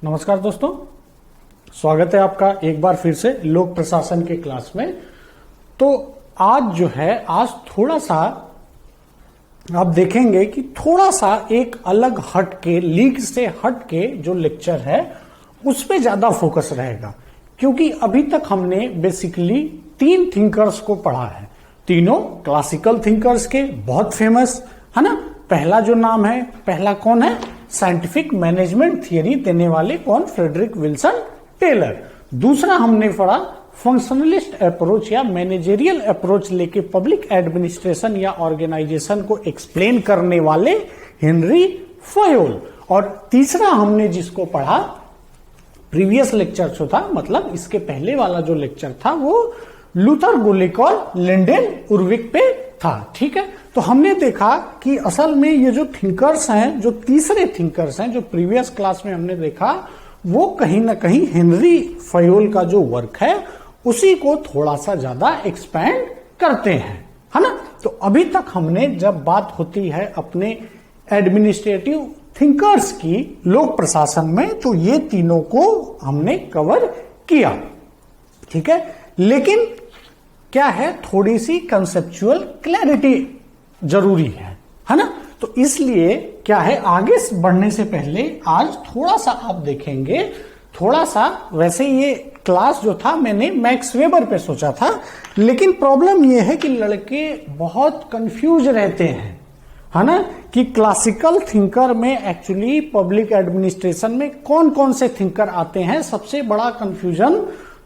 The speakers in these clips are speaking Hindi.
नमस्कार दोस्तों, स्वागत है आपका एक बार फिर से लोक प्रशासन के क्लास में। तो आज थोड़ा सा आप देखेंगे कि थोड़ा सा एक अलग हटके, लीग से हटके जो लेक्चर है उस पे ज्यादा फोकस रहेगा, क्योंकि अभी तक हमने बेसिकली 3 थिंकर्स को पढ़ा है। तीनों क्लासिकल थिंकर्स के, बहुत फेमस है ना। पहला जो नाम है, पहला कौन है? साइंटिफिक मैनेजमेंट थियरी देने वाले कौन? Frederick Wilson Taylor. दूसरा हमने पढ़ा फंक्शनलिस्ट अप्रोच या मैनेजरियल अप्रोच लेके पब्लिक एडमिनिस्ट्रेशन या ऑर्गेनाइजेशन को एक्सप्लेन करने वाले हेनरी फयोल। और तीसरा हमने जिसको पढ़ा प्रीवियस लेक्चर जो था, मतलब इसके पहले वाला जो लेक्चर था, वो लूथर गुलिक और लिंडेन उर्विक पे था। ठीक है, तो हमने देखा कि असल में ये जो थिंकर्स हैं, जो तीसरे थिंकर्स हैं जो प्रीवियस क्लास में हमने देखा, वो कहीं ना कहीं हेनरी फयोल का जो वर्क है उसी को थोड़ा सा ज्यादा एक्सपैंड करते हैं, है ना। तो अभी तक हमने, जब बात होती है अपने एडमिनिस्ट्रेटिव थिंकर्स की लोक प्रशासन में, तो ये तीनों को हमने कवर किया। ठीक है, लेकिन क्या है, थोड़ी सी कंसेप्चुअल क्लैरिटी जरूरी है ना। तो इसलिए क्या है, आगे बढ़ने से पहले आज थोड़ा सा आप देखेंगे, थोड़ा सा, वैसे ये क्लास जो था मैंने मैक्स वेबर पे सोचा था, लेकिन प्रॉब्लम ये है कि लड़के बहुत कंफ्यूज रहते हैं, है ना, कि क्लासिकल थिंकर में एक्चुअली पब्लिक एडमिनिस्ट्रेशन में कौन कौन से थिंकर आते हैं। सबसे बड़ा कंफ्यूजन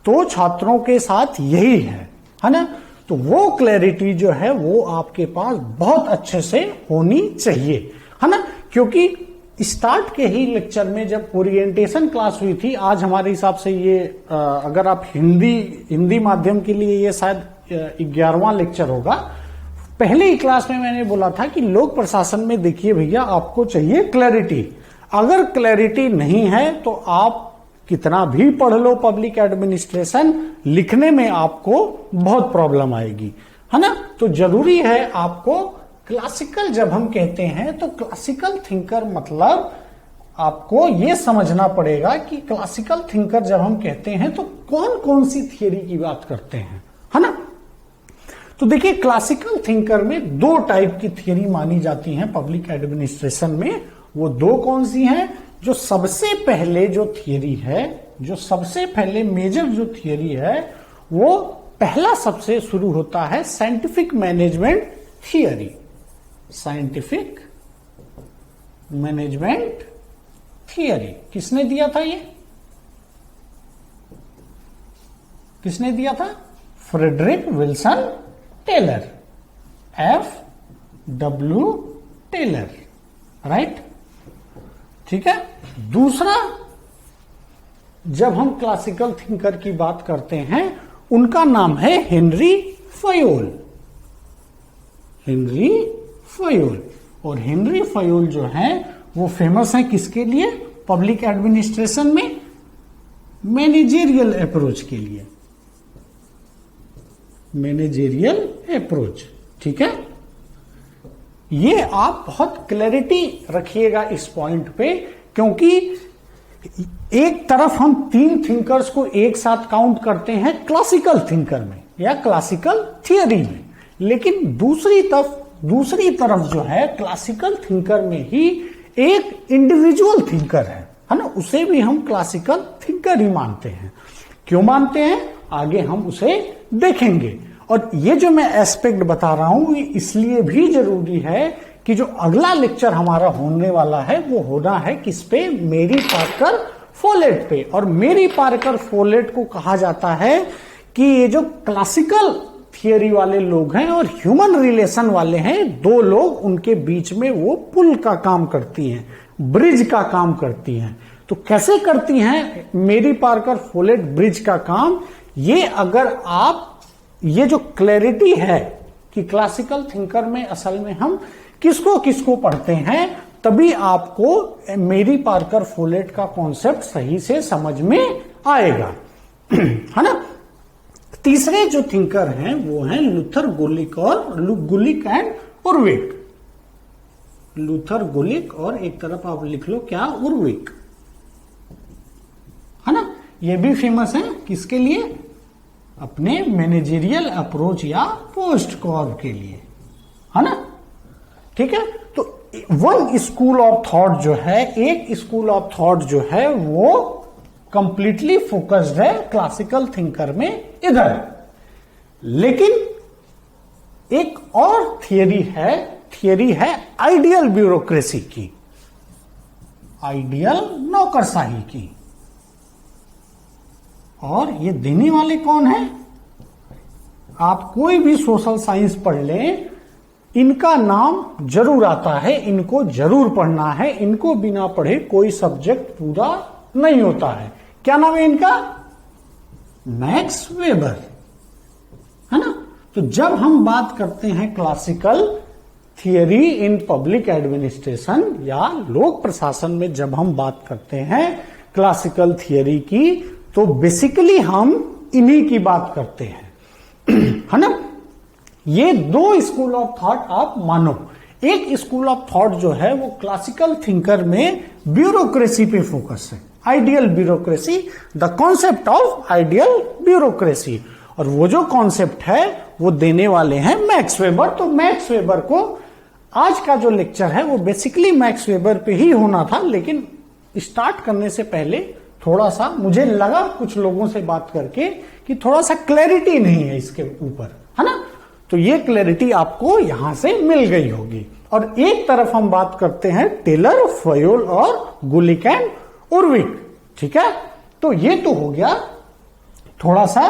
तो छात्रों के साथ यही है ना। तो वो क्लैरिटी जो है वो आपके पास बहुत अच्छे से होनी चाहिए, है ना। क्योंकि स्टार्ट के ही लेक्चर में जब ओरिएंटेशन क्लास हुई थी, आज हमारे हिसाब से ये अगर आप हिंदी माध्यम के लिए ये शायद 11वां लेक्चर होगा। पहले ही क्लास में मैंने बोला था कि लोक प्रशासन में देखिए भैया, आपको चाहिए क्लैरिटी। अगर क्लैरिटी नहीं है तो आप कितना भी पढ़ लो पब्लिक एडमिनिस्ट्रेशन, लिखने में आपको बहुत प्रॉब्लम आएगी, है ना। तो जरूरी है आपको क्लासिकल, जब हम कहते हैं तो क्लासिकल थिंकर मतलब आपको ये समझना पड़ेगा कि क्लासिकल थिंकर जब हम कहते हैं तो कौन कौन सी थियरी की बात करते हैं, है ना। तो देखिए, क्लासिकल थिंकर में 2 टाइप की थियरी मानी जाती हैं पब्लिक एडमिनिस्ट्रेशन में। वो 2 कौन सी हैं? जो सबसे पहले जो थियरी है, जो सबसे पहले मेजर जो थियरी है, वो पहला सबसे शुरू होता है scientific management theory. Scientific management theory किसने दिया था? ये किसने दिया था? Frederick Wilson Taylor, FW Taylor, right. ठीक है। दूसरा, जब हम क्लासिकल थिंकर की बात करते हैं, उनका नाम है हेनरी फयोल। Henry Fayol. और हेनरी फयोल जो है वो फेमस है किसके लिए? पब्लिक एडमिनिस्ट्रेशन में मैनेजेरियल अप्रोच के लिए। मैनेजेरियल अप्रोच, ठीक है। ये आप बहुत क्लैरिटी रखिएगा इस पॉइंट पे, क्योंकि एक तरफ हम 3 थिंकर्स को एक साथ काउंट करते हैं क्लासिकल थिंकर में या क्लासिकल थियरी में, लेकिन दूसरी तरफ जो है क्लासिकल थिंकर में ही एक इंडिविजुअल थिंकर है ना, उसे भी हम क्लासिकल थिंकर ही मानते हैं। क्यों मानते हैं, आगे हम उसे देखेंगे। और ये जो मैं एस्पेक्ट बता रहा हूं, ये इसलिए भी जरूरी है कि जो अगला लेक्चर हमारा होने वाला है वो होना है किस पे? मेरी पार्कर फोलेट पे। और मेरी पार्कर फोलेट को कहा जाता है कि ये जो क्लासिकल थियरी वाले लोग हैं और ह्यूमन रिलेशन वाले हैं, 2 लोग, उनके बीच में वो पुल का काम करती हैं, ब्रिज का काम करती हैं। तो कैसे करती हैं मेरी पार्कर फोलेट ब्रिज का काम? ये अगर आप, ये जो क्लैरिटी है कि क्लासिकल थिंकर में असल में हम किसको किसको पढ़ते हैं, तभी आपको मेरी पार्कर फोलेट का कॉन्सेप्ट सही से समझ में आएगा, है ना। तीसरे जो थिंकर हैं वो हैं लूथर गुलिक और गुलिक एंड उर्विक। लूथर गुलिक और एक तरफ आप लिख लो क्या? उर्विक। ये भी फेमस है किसके लिए? अपने मैनेजरियल अप्रोच या पोस्ट कॉर्प के लिए, है ना? ठीक है, तो वन स्कूल ऑफ थॉट जो है, एक स्कूल ऑफ थॉट जो है वो कंप्लीटली फोकस्ड है क्लासिकल थिंकर में इधर। लेकिन एक और थियरी है आइडियल ब्यूरोक्रेसी की, आइडियल नौकरशाही की। और ये देने वाले कौन है? आप कोई भी सोशल साइंस पढ़ लें, इनका नाम जरूर आता है, इनको जरूर पढ़ना है, इनको बिना पढ़े कोई सब्जेक्ट पूरा नहीं होता है। क्या नाम है इनका? मैक्स वेबर, है ना? तो जब हम बात करते हैं classical theory in public administration या लोक प्रशासन में, जब हम बात करते हैं क्लासिकल थियरी की, तो बेसिकली हम इन्हीं की बात करते हैं, है ना? ये दो स्कूल ऑफ थॉट आप मानो। एक स्कूल ऑफ थॉट जो है वो क्लासिकल थिंकर में ब्यूरोक्रेसी पे फोकस है, ideal bureaucracy, the concept of ideal bureaucracy. और वो जो कॉन्सेप्ट है वो देने वाले हैं मैक्स वेबर। तो मैक्स वेबर को आज का जो लेक्चर है वो बेसिकली मैक्स वेबर पे ही होना था, लेकिन स्टार्ट करने से पहले थोड़ा सा मुझे लगा कुछ लोगों से बात करके कि थोड़ा सा क्लैरिटी नहीं है इसके ऊपर, है ना? तो ये क्लैरिटी आपको यहां से मिल गई होगी। और एक तरफ हम बात करते हैं टेलर, फयोल और गुलिक एंड उर्विक, ठीक है? तो ये तो हो गया थोड़ा सा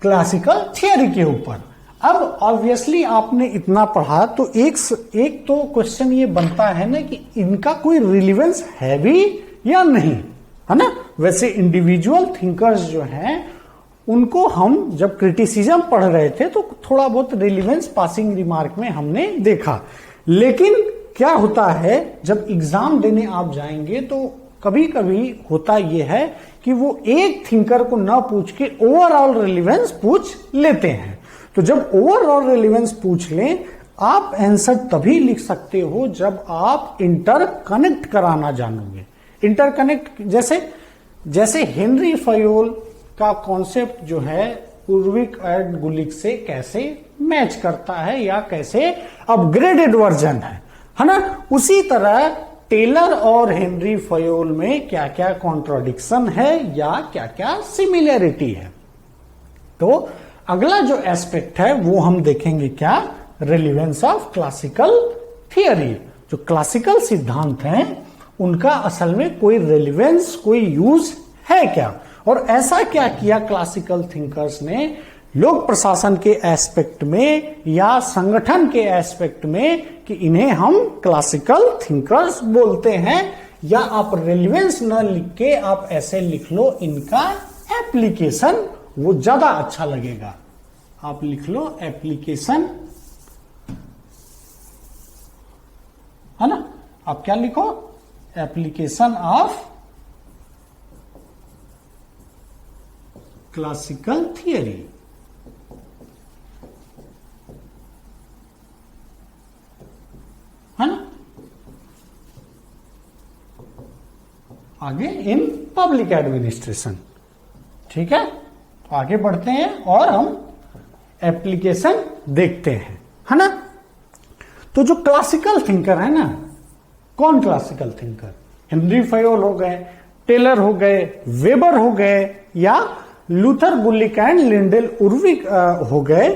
क्लासिकल थियरी के ऊपर। अब ऑब्वियसली आपने इतना पढ़ा तो एक तो क्वेश्चन ये बनता है ना कि इनका कोई रिलेवेंस है भी या नहीं, है ना? वैसे इंडिविजुअल थिंकर्स जो हैं उनको हम जब क्रिटिसिज्म पढ़ रहे थे तो थोड़ा बहुत रिलेवेंस पासिंग रिमार्क में हमने देखा। लेकिन क्या होता है जब एग्जाम देने आप जाएंगे तो कभी कभी होता यह है कि वो एक थिंकर को ना पूछ के ओवरऑल रिलेवेंस पूछ लेते हैं। तो जब ओवरऑल रिलेवेंस पूछ लें, आप आंसर तभी लिख सकते हो जब आप इंटरकनेक्ट कराना जानोगे। इंटरकनेक्ट जैसे हेनरी फयोल का कॉन्सेप्ट जो है उर्विक एंड गुलिक से कैसे मैच करता है या कैसे अपग्रेडेड वर्जन है ना? उसी तरह टेलर और हेनरी फयोल में क्या क्या कॉन्ट्राडिक्शन है या क्या क्या सिमिलैरिटी है। तो अगला जो एस्पेक्ट है वो हम देखेंगे, क्या? Relevance of classical theory. जो क्लासिकल सिद्धांत हैं उनका असल में कोई रिलेवेंस, कोई यूज है क्या? और ऐसा क्या किया क्लासिकल थिंकर्स ने लोक प्रशासन के एस्पेक्ट में या संगठन के एस्पेक्ट में कि इन्हें हम क्लासिकल थिंकर्स बोलते हैं। या आप रिलेवेंस न लिख के आप ऐसे लिख लो इनका एप्लीकेशन, वो ज्यादा अच्छा लगेगा। आप लिख लो एप्लीकेशन, है ना? आप क्या लिखो? एप्लीकेशन ऑफ क्लासिकल थियरी, है ना? आगे इन पब्लिक एडमिनिस्ट्रेशन, ठीक है? तो आगे बढ़ते हैं और हम एप्लीकेशन देखते हैं, है ना? तो जो क्लासिकल थिंकर है ना, कौन क्लासिकल थिंकर? हेनरी फयोल हो गए, टेलर हो गए, वेबर हो गए या लूथर, गुलिक एंड लिंडेल उर्विक हो गए।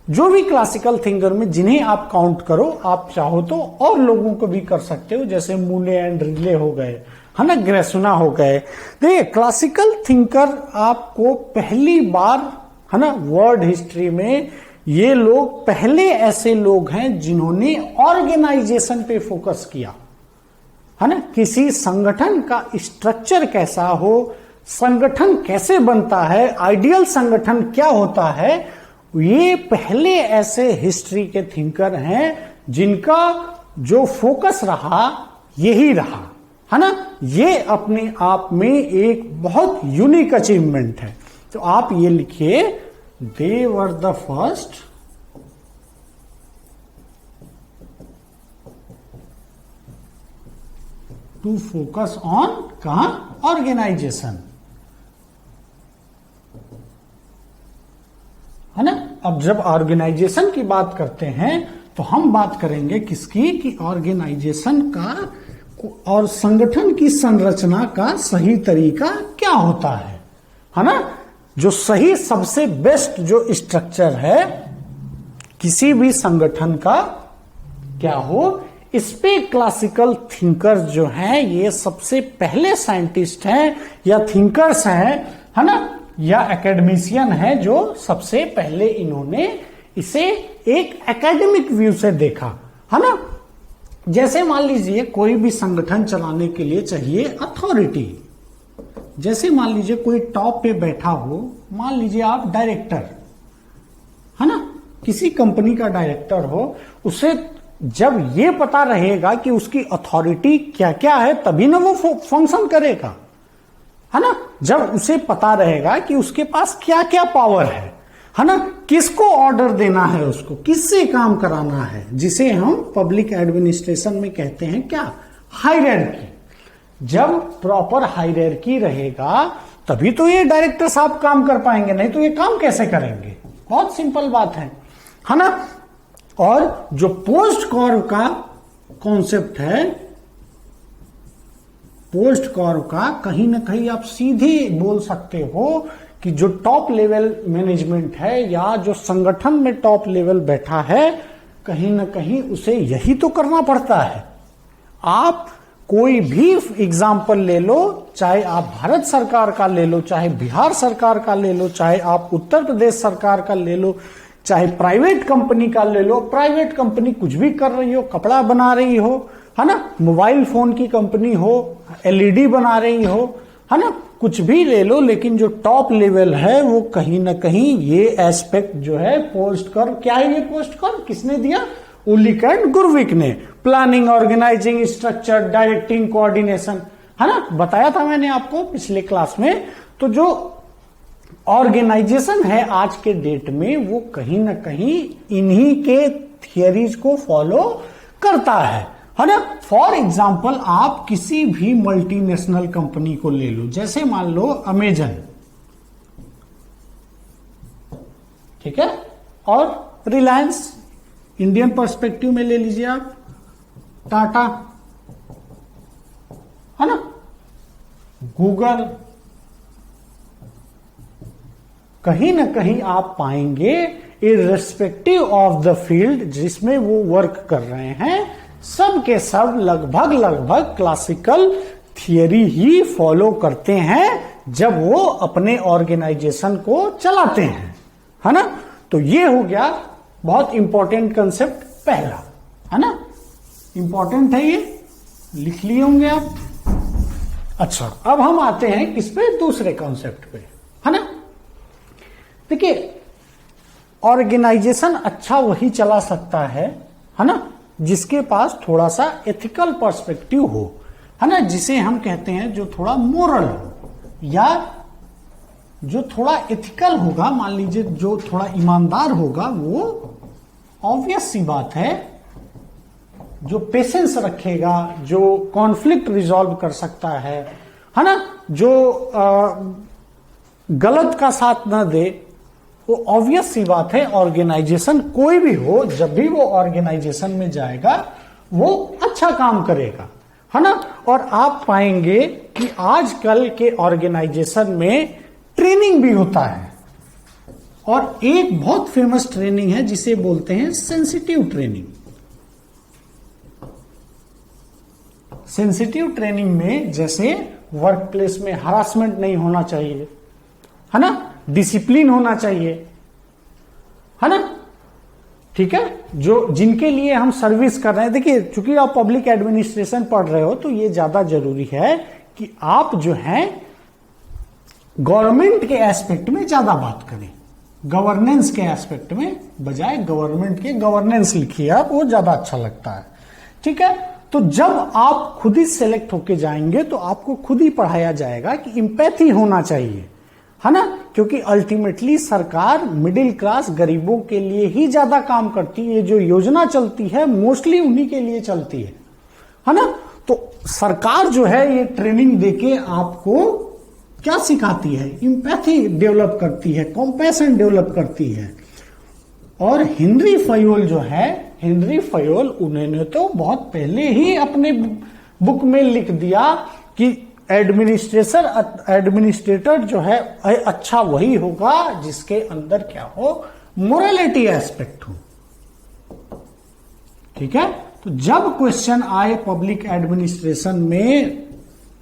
जो भी क्लासिकल थिंकर में जिन्हें आप काउंट करो, आप चाहो तो और लोगों को भी कर सकते हो, जैसे मूले एंड रिले हो गए, है ना? ग्रेसुना हो गए। देखिए क्लासिकल थिंकर आपको पहली बार, है ना, वर्ल्ड हिस्ट्री में ये लोग पहले ऐसे लोग हैं जिन्होंने ऑर्गेनाइजेशन पे फोकस किया, है ना? किसी संगठन का स्ट्रक्चर कैसा हो, संगठन कैसे बनता है, आइडियल संगठन क्या होता है, ये पहले ऐसे हिस्ट्री के थिंकर हैं जिनका जो फोकस रहा यही रहा, है ना? ये अपने आप में एक बहुत यूनिक अचीवमेंट है। तो आप ये लिखिए, they were the first to focus on कहां? ऑर्गेनाइजेशन, है ना। अब जब ऑर्गेनाइजेशन की बात करते हैं तो हम बात करेंगे किसकी, कि ऑर्गेनाइजेशन का और संगठन की संरचना का सही तरीका क्या होता है ना। जो सही सबसे बेस्ट जो स्ट्रक्चर है किसी भी संगठन का क्या हो, इस पे क्लासिकल थिंकर्स जो हैं ये सबसे पहले साइंटिस्ट हैं या थिंकर्स हैं, है ना, या एकेडमिशियन है जो सबसे पहले इन्होंने इसे एक एकेडमिक व्यू से देखा, है ना। जैसे मान लीजिए कोई भी संगठन चलाने के लिए चाहिए अथॉरिटी। जैसे मान लीजिए कोई टॉप पे बैठा हो, मान लीजिए आप डायरेक्टर, है ना, किसी कंपनी का डायरेक्टर हो, उसे जब ये पता रहेगा कि उसकी अथॉरिटी क्या क्या है तभी ना वो फंक्शन करेगा, है ना। जब उसे पता रहेगा कि उसके पास क्या क्या पावर है ना, किसको ऑर्डर देना है, उसको किससे काम कराना है, जिसे हम पब्लिक एडमिनिस्ट्रेशन में कहते हैं क्या, हायरार्की। जब प्रॉपर हायरार्की रहेगा तभी तो ये डायरेक्टर साहब काम कर पाएंगे, नहीं तो ये काम कैसे करेंगे। बहुत सिंपल बात है ना। और जो पोस्ट कॉर्व का कॉन्सेप्ट है, पोस्ट कॉर्व का कहीं ना कहीं आप सीधे बोल सकते हो कि जो टॉप लेवल मैनेजमेंट है या जो संगठन में टॉप लेवल बैठा है, कहीं ना कहीं उसे यही तो करना पड़ता है। आप कोई भी एग्जाम्पल ले लो, चाहे आप भारत सरकार का ले लो, चाहे बिहार सरकार का ले लो, चाहे आप उत्तर प्रदेश सरकार का ले लो, चाहे प्राइवेट कंपनी का ले लो। प्राइवेट कंपनी कुछ भी कर रही हो, कपड़ा बना रही हो, है ना, मोबाइल फोन की कंपनी हो, एलईडी बना रही हो, है ना, कुछ भी ले लो, लेकिन जो टॉप लेवल है वो कहीं ना कहीं ये एस्पेक्ट जो है पोस्ट कर, क्या है ये पोस्ट कर, किसने दिया, उलिक एंड गुरविक ने। Planning, organising, structure, directing, coordination, है ना, बताया था मैंने आपको पिछले क्लास में। तो जो ऑर्गेनाइजेशन है आज के डेट में वो कहीं ना कहीं इन्हीं के थियरीज को फॉलो करता है ना। फॉर एग्जाम्पल आप किसी भी मल्टीनेशनल कंपनी को ले लो, जैसे मान लो अमेजन, ठीक है, और रिलायंस, इंडियन पर्सपेक्टिव में ले लीजिए आप टाटा, है ना, गूगल। कहीं ना कहीं आप पाएंगे इर्रेस्पेक्टिव ऑफ द फील्ड जिसमें वो वर्क कर रहे हैं, सब के सब लगभग क्लासिकल थियरी ही फॉलो करते हैं जब वो अपने ऑर्गेनाइजेशन को चलाते हैं, है ना। तो ये हो गया बहुत इंपॉर्टेंट कंसेप्ट पहला, है ना, इंपॉर्टेंट है, ये लिख लिए होंगे आप। अच्छा, अब हम आते हैं किस पे, दूसरे कॉन्सेप्ट पे, है ना। देखिए, ऑर्गेनाइजेशन अच्छा वही चला सकता है ना, जिसके पास थोड़ा सा एथिकल पर्सपेक्टिव हो, है ना, जिसे हम कहते हैं जो थोड़ा मोरल हो या जो थोड़ा एथिकल होगा। मान लीजिए जो थोड़ा ईमानदार होगा, वो ऑब्वियस सी बात है, जो पेशेंस रखेगा, जो कॉन्फ्लिक्ट रिजॉल्व कर सकता है ना, जो गलत का साथ ना दे, वो ऑब्वियस सी बात है ऑर्गेनाइजेशन कोई भी हो, जब भी वो ऑर्गेनाइजेशन में जाएगा वो अच्छा काम करेगा, है ना। और आप पाएंगे कि आजकल के ऑर्गेनाइजेशन में ट्रेनिंग भी होता है, और एक बहुत फेमस ट्रेनिंग है जिसे बोलते हैं सेंसिटिव ट्रेनिंग। सेंसिटिव ट्रेनिंग में जैसे वर्क प्लेस में हरासमेंट नहीं होना चाहिए, है ना, डिसिप्लिन होना चाहिए, है ना, ठीक है, जो जिनके लिए हम सर्विस कर रहे हैं। देखिए, चूंकि आप पब्लिक एडमिनिस्ट्रेशन पढ़ रहे हो तो ये ज्यादा जरूरी है कि आप जो है गवर्नमेंट के एस्पेक्ट में ज्यादा बात करें, गवर्नेंस के एस्पेक्ट में बजाय गवर्नमेंट के गवर्नेंस लिखिए आप, वो ज्यादा अच्छा लगता है, ठीक है। तो जब आप खुद ही सेलेक्ट होके जाएंगे तो आपको खुद ही पढ़ाया जाएगा कि इंपैथी होना चाहिए, है ना, क्योंकि अल्टीमेटली सरकार मिडिल क्लास गरीबों के लिए ही ज्यादा काम करती है। जो योजना चलती है मोस्टली उन्हीं के लिए चलती है ना। तो सरकार जो है ये ट्रेनिंग देके आपको क्या सिखाती है, इंपैथी डेवलप करती है, कॉम्पैशन डेवलप करती है और हेनरी फयोल जो है, हेनरी फयोल उन्होंने तो बहुत पहले ही अपने बुक में लिख दिया कि एडमिनिस्ट्रेटर जो है अच्छा वही होगा जिसके अंदर क्या हो, मोरालिटी एस्पेक्ट हो। ठीक है, तो जब क्वेश्चन आए पब्लिक एडमिनिस्ट्रेशन में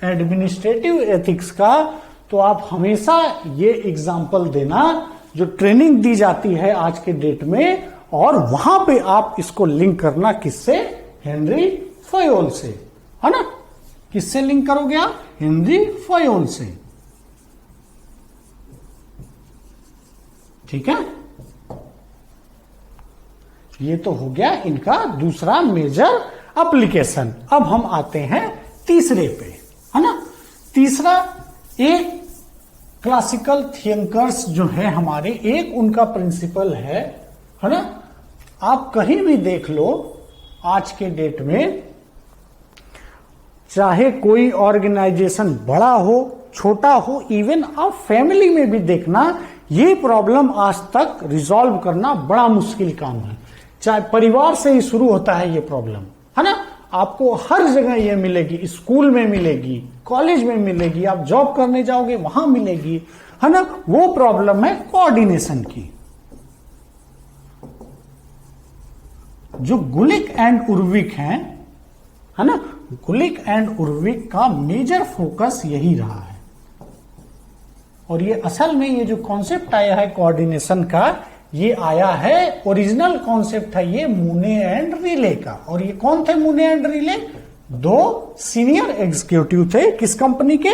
एडमिनिस्ट्रेटिव एथिक्स का, तो आप हमेशा ये एग्जाम्पल देना जो ट्रेनिंग दी जाती है आज के डेट में, और वहां पे आप इसको लिंक करना किससे, हेनरी फयोल से, है ना। किससे लिंक करोगे आप, हेनरी फयोल से। ठीक है, ये तो हो गया इनका दूसरा मेजर एप्लीकेशन। अब हम आते हैं तीसरे पे, है ना। तीसरा, एक क्लासिकल थिंकर्स जो है हमारे, एक उनका प्रिंसिपल है ना। आप कहीं भी देख लो आज के डेट में, चाहे कोई ऑर्गेनाइजेशन बड़ा हो छोटा हो, इवन आप फैमिली में भी देखना, ये प्रॉब्लम आज तक रिजॉल्व करना बड़ा मुश्किल काम है। चाहे परिवार से ही शुरू होता है ये प्रॉब्लम, है ना। आपको हर जगह ये मिलेगी, स्कूल में मिलेगी, कॉलेज में मिलेगी, आप जॉब करने जाओगे वहां मिलेगी, है ना। वो प्रॉब्लम है कोऑर्डिनेशन की। जो गुलिक एंड उर्विक है ना, गुलिक एंड उर्विक का मेजर फोकस यही रहा है। और ये असल में ये जो कॉन्सेप्ट आया है कोऑर्डिनेशन का, ये आया है, ओरिजिनल कॉन्सेप्ट है ये मूने एंड रिले का। और ये कौन थे मूने एंड रिले? दो सीनियर एग्जीक्यूटिव थे, किस कंपनी के?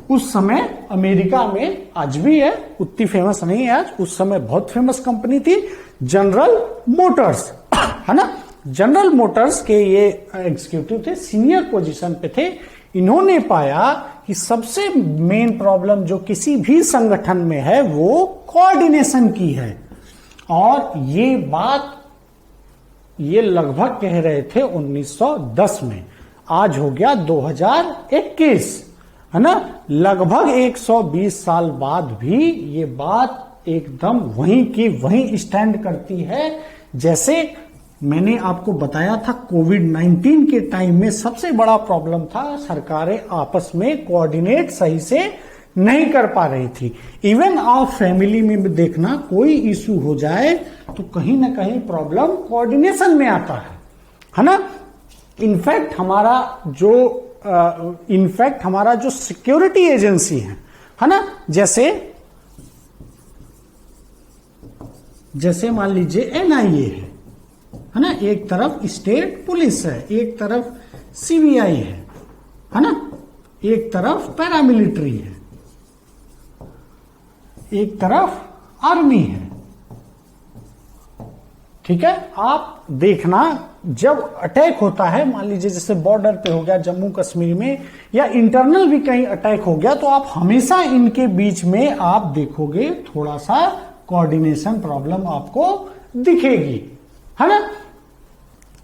उस समय अमेरिका में, आज भी है, उतनी फेमस नहीं है आज, उस समय बहुत फेमस कंपनी थी, जनरल मोटर्स, है ना। जनरल मोटर्स के ये एग्जीक्यूटिव थे, सीनियर पोजीशन पे थे। इन्होंने पाया कि सबसे मेन प्रॉब्लम जो किसी भी संगठन में है वो कोऑर्डिनेशन की है। और ये बात ये लगभग कह रहे थे 1910 में, आज हो गया 2021, है ना। लगभग 120 साल बाद भी ये बात एकदम वहीं की वहीं स्टैंड करती है। जैसे मैंने आपको बताया था, कोविड-19 के टाइम में सबसे बड़ा प्रॉब्लम था, सरकारें आपस में कोऑर्डिनेट सही से नहीं कर पा रही थी। इवन आप फैमिली में भी देखना, कोई इश्यू हो जाए तो कहीं ना कहीं प्रॉब्लम कोऑर्डिनेशन में आता है ना। इनफैक्ट हमारा जो सिक्योरिटी एजेंसी है ना, जैसे मान लीजिए एनआईए है ना, एक तरफ स्टेट पुलिस है, एक तरफ सीबीआई है ना, एक तरफ पैरामिलिट्री है, एक तरफ आर्मी है। ठीक है, आप देखना जब अटैक होता है, मान लीजिए जैसे बॉर्डर पे हो गया जम्मू कश्मीर में, या इंटरनल भी कहीं अटैक हो गया, तो आप हमेशा इनके बीच में आप देखोगे थोड़ा सा कोऑर्डिनेशन प्रॉब्लम आपको दिखेगी, है ना।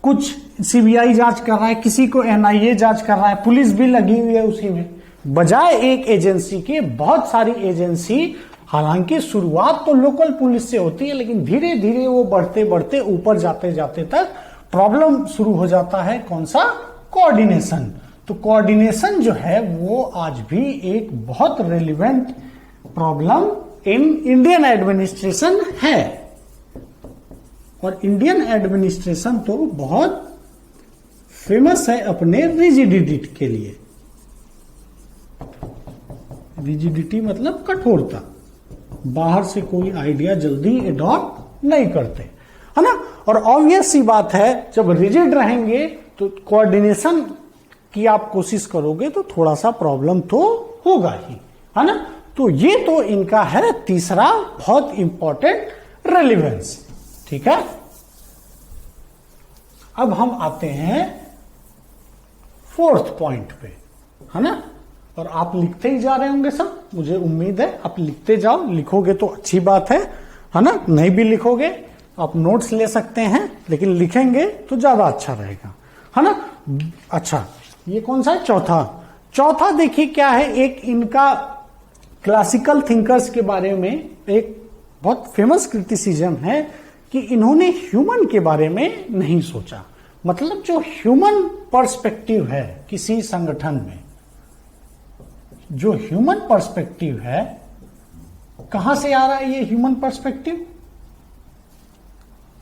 कुछ सीबीआई जांच कर रहा है, किसी को एनआईए जांच कर रहा है, पुलिस भी लगी हुई है उसी में, बजाय एक एजेंसी के बहुत सारी एजेंसी। हालांकि शुरुआत तो लोकल पुलिस से होती है, लेकिन धीरे धीरे वो बढ़ते बढ़ते ऊपर जाते जाते तक प्रॉब्लम शुरू हो जाता है, कौन सा? कोऑर्डिनेशन। तो कोऑर्डिनेशन जो है वो आज भी एक बहुत relevant problem in Indian administration है। और इंडियन एडमिनिस्ट्रेशन तो बहुत फेमस है अपने रिजिडिटी के लिए। रिजिडिटी मतलब कठोरता, बाहर से कोई आइडिया जल्दी एडॉप्ट नहीं करते, है ना। और ऑब्वियस सी बात है, जब रिजिड रहेंगे तो कोऑर्डिनेशन की आप कोशिश करोगे तो थोड़ा सा प्रॉब्लम तो होगा ही, है ना। तो ये तो इनका है तीसरा बहुत इंपॉर्टेंट रेलिवेंस। ठीक है, अब हम आते हैं फोर्थ पॉइंट पे, है ना। और आप लिखते ही जा रहे होंगे सब, मुझे उम्मीद है आप लिखते जाओ। लिखोगे तो अच्छी बात है ना। नहीं भी लिखोगे आप नोट्स ले सकते हैं, लेकिन लिखेंगे तो ज्यादा अच्छा रहेगा, है ना। अच्छा, ये कौन सा है? चौथा देखिए क्या है। एक इनका क्लासिकल थिंकर्स के बारे में एक बहुत फेमस क्रिटिसिज्म है कि इन्होंने ह्यूमन के बारे में नहीं सोचा। मतलब जो ह्यूमन पर्सपेक्टिव है किसी संगठन में, जो ह्यूमन पर्सपेक्टिव है, कहां से आ रहा है ये ह्यूमन पर्सपेक्टिव?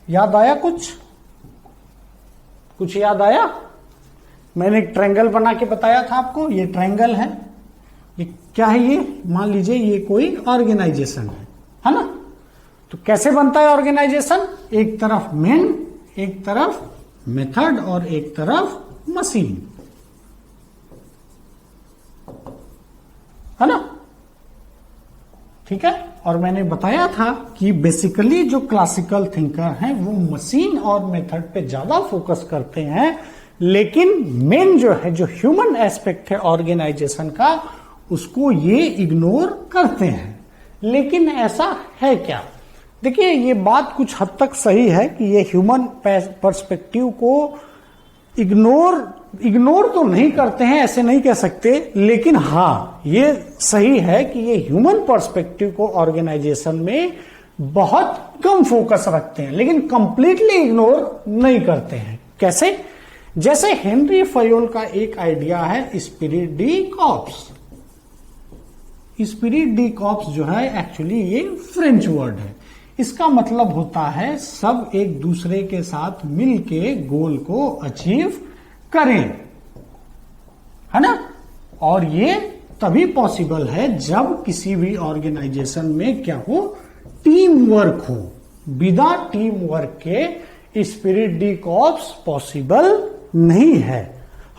याद आया कुछ याद आया? मैंने एक ट्रायंगल बना के बताया था आपको, ये ट्रायंगल है। ये क्या है? ये मान लीजिए ये कोई ऑर्गेनाइजेशन है ना? तो कैसे बनता है ऑर्गेनाइजेशन? एक तरफ मेन, एक तरफ मेथड और एक तरफ मशीन, है ना? ठीक है। और मैंने बताया था कि बेसिकली जो क्लासिकल थिंकर हैं वो मशीन और मेथड पे ज्यादा फोकस करते हैं, लेकिन मेन जो है, जो ह्यूमन एस्पेक्ट है ऑर्गेनाइजेशन का, उसको ये इग्नोर करते हैं। लेकिन ऐसा है क्या? देखिए, ये बात कुछ हद तक सही है कि ये ह्यूमन पर्सपेक्टिव को इग्नोर तो नहीं करते हैं, ऐसे नहीं कह सकते, लेकिन हाँ ये सही है कि ये ह्यूमन पर्सपेक्टिव को ऑर्गेनाइजेशन में बहुत कम फोकस रखते हैं, लेकिन कंप्लीटली इग्नोर नहीं करते हैं। कैसे? जैसे हेनरी फयोल का एक आइडिया है spirit D corps. Spirit D corps जो है एक्चुअली ये फ्रेंच वर्ड है। इसका मतलब होता है सब एक दूसरे के साथ मिलके गोल को अचीव करें, है ना? और ये तभी पॉसिबल है जब किसी भी ऑर्गेनाइजेशन में क्या हो? टीम वर्क हो। बिना टीम वर्क के स्पिरिट डी कॉर्प्स पॉसिबल नहीं है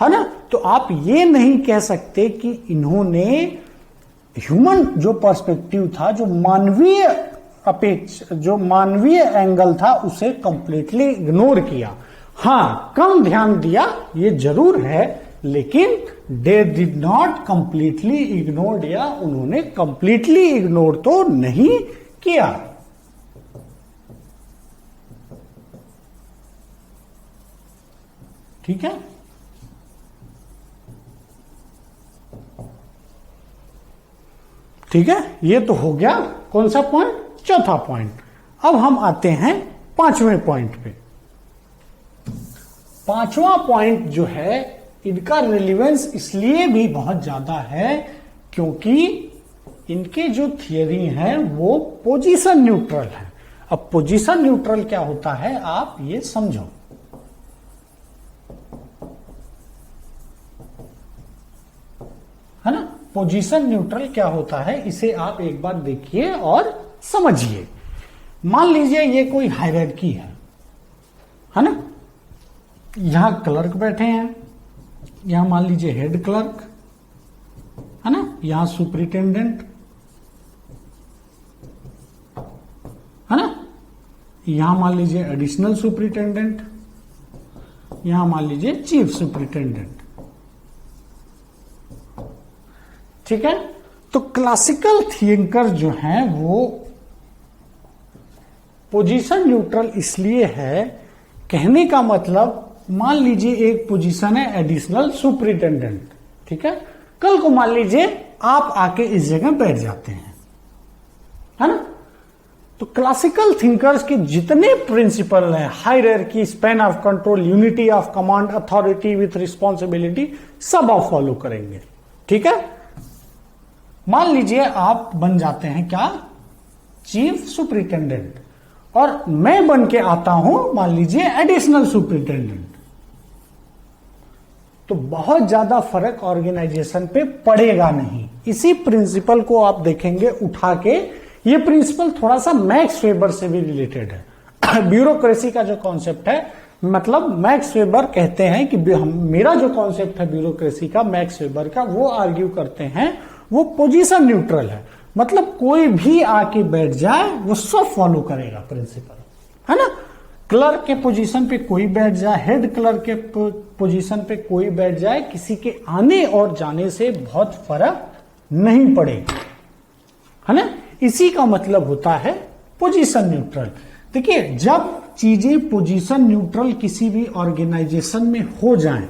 ना? तो आप ये नहीं कह सकते कि इन्होंने ह्यूमन जो पर्सपेक्टिव था, जो मानवीय एंगल था, उसे कंप्लीटली इग्नोर किया। हाँ, कम ध्यान दिया, ये जरूर है, लेकिन they did not completely ignored, या उन्होंने कंप्लीटली इग्नोर तो नहीं किया। ठीक है। ठीक है, ये तो हो गया कौन सा पॉइंट? चौथा पॉइंट। अब हम आते हैं पांचवें पॉइंट पे। पांचवा पॉइंट जो है, इनका रिलेवेंस इसलिए भी बहुत ज्यादा है क्योंकि इनके जो थियरी है वो पोजीशन न्यूट्रल है। अब पोजीशन न्यूट्रल क्या होता है, आप ये समझो। है ना? पोजीशन न्यूट्रल क्या होता है, इसे आप एक बार देखिए और समझिए। मान लीजिए ये कोई हायरार्की है ना? यहां क्लर्क बैठे हैं, यहां मान लीजिए हेड क्लर्क, है ना? यहां सुपरिटेंडेंट, है ना? यहां मान लीजिए एडिशनल सुपरिटेंडेंट, यहां मान लीजिए चीफ सुपरिटेंडेंट। ठीक है। तो क्लासिकल थिंकर जो हैं वो पोजीशन न्यूट्रल इसलिए है, कहने का मतलब मान लीजिए एक पोजीशन है एडिशनल सुपरिटेंडेंट, ठीक है? कल को मान लीजिए आप आके इस जगह बैठ जाते हैं, है ना? तो क्लासिकल थिंकर्स के जितने प्रिंसिपल हैं, hierarchy, span of control, unity of command, authority with responsibility, सब आप फॉलो करेंगे। ठीक है। मान लीजिए आप बन जाते हैं क्या? चीफ सुपरिटेंडेंट, और मैं बन के आता हूं मान लीजिए एडिशनल सुपरिटेंडेंट। तो बहुत ज्यादा फर्क ऑर्गेनाइजेशन पे पड़ेगा नहीं। इसी प्रिंसिपल को आप देखेंगे उठा के, ये प्रिंसिपल थोड़ा सा मैक्स वेबर से भी रिलेटेड है। ब्यूरोक्रेसी का जो कॉन्सेप्ट है, मतलब मैक्स वेबर कहते हैं कि मेरा जो कॉन्सेप्ट है ब्यूरोक्रेसी का, मैक्स वेबर का, वो आर्ग्यू करते हैं वो पोजीशन न्यूट्रल है। मतलब कोई भी आके बैठ जाए वो सब फॉलो करेगा प्रिंसिपल, है ना? क्लर्क के पोजीशन पे कोई बैठ जाए, हेड क्लर्क के पोजीशन पे कोई बैठ जाए, किसी के आने और जाने से बहुत फर्क नहीं पड़ेगा, है ना? इसी का मतलब होता है पोजीशन न्यूट्रल। देखिए, जब चीजें पोजीशन न्यूट्रल किसी भी ऑर्गेनाइजेशन में हो जाएं,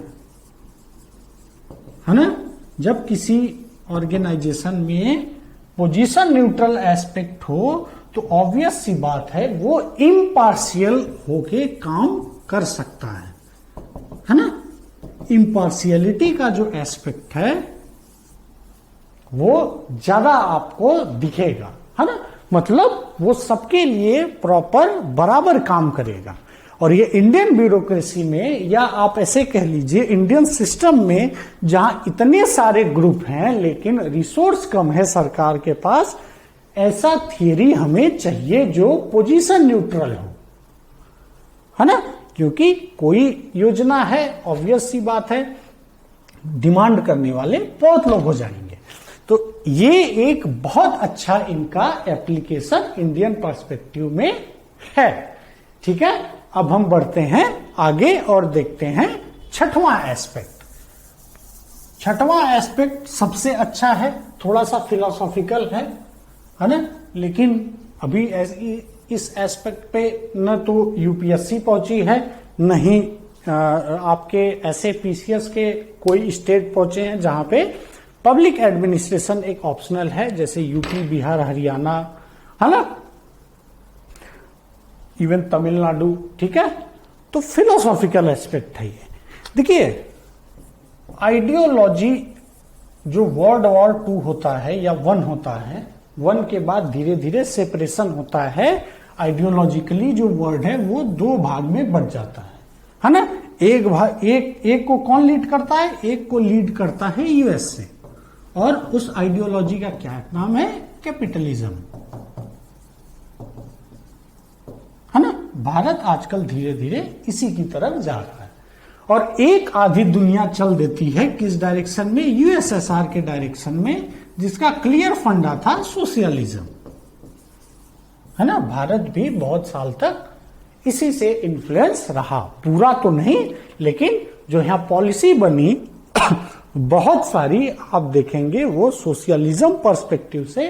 है ना? जब किसी ऑर्गेनाइजेशन में पोजीशन न्यूट्रल एस्पेक्ट हो, तो ऑब्वियस सी बात है वो इम्पार्शियल होके काम कर सकता है ना। इम्पार्शियलिटी का जो एस्पेक्ट है वो ज्यादा आपको दिखेगा, है ना। मतलब वो सबके लिए प्रॉपर बराबर काम करेगा। और ये इंडियन ब्यूरोक्रेसी में, या आप ऐसे कह लीजिए इंडियन सिस्टम में, जहां इतने सारे ग्रुप हैं लेकिन रिसोर्स कम है सरकार के पास, ऐसा थियरी हमें चाहिए जो पोजीशन न्यूट्रल हो, है ना। क्योंकि कोई योजना है, ऑब्वियस सी बात है, डिमांड करने वाले बहुत लोग हो जाएंगे। तो ये एक बहुत अच्छा इनका एप्लीकेशन इंडियन पर्सपेक्टिव में है। ठीक है, अब हम बढ़ते हैं आगे और देखते हैं छठवां एस्पेक्ट। छठवां एस्पेक्ट सबसे अच्छा है, थोड़ा सा फिलोसॉफिकल है ना। लेकिन अभी इस एस्पेक्ट पे न तो यूपीएससी पहुंची है, न ही आपके ऐसे पीसीएस के कोई स्टेट पहुंचे हैं जहां पे पब्लिक एडमिनिस्ट्रेशन एक ऑप्शनल है, जैसे यूपी, बिहार, हरियाणा, है ना, इवन तमिलनाडु। ठीक है, तो फिलोसॉफिकल एस्पेक्ट है ये। देखिए, आइडियोलॉजी जो वर्ल्ड वॉर 2 होता है या 1 होता है, 1 के बाद धीरे धीरे सेपरेशन होता है। आइडियोलॉजिकली जो वर्ल्ड है वो 2 भाग में बंट जाता है ना। एक भाग, एक को कौन लीड करता है? एक को लीड करता है यूएसए, और उस आइडियोलॉजी का क्या नाम है? कैपिटलिज्म, है ना। भारत आजकल धीरे धीरे इसी की तरफ जा रहा है, और एक आधी दुनिया चल देती है किस डायरेक्शन में? यूएसएसआर के डायरेक्शन में, जिसका क्लियर फंडा था सोशलिज्म, है ना। भारत भी बहुत साल तक इसी से इन्फ्लुएंस रहा, पूरा तो नहीं, लेकिन जो यहां पॉलिसी बनी बहुत सारी आप देखेंगे वो सोशलिज्म पर्सपेक्टिव से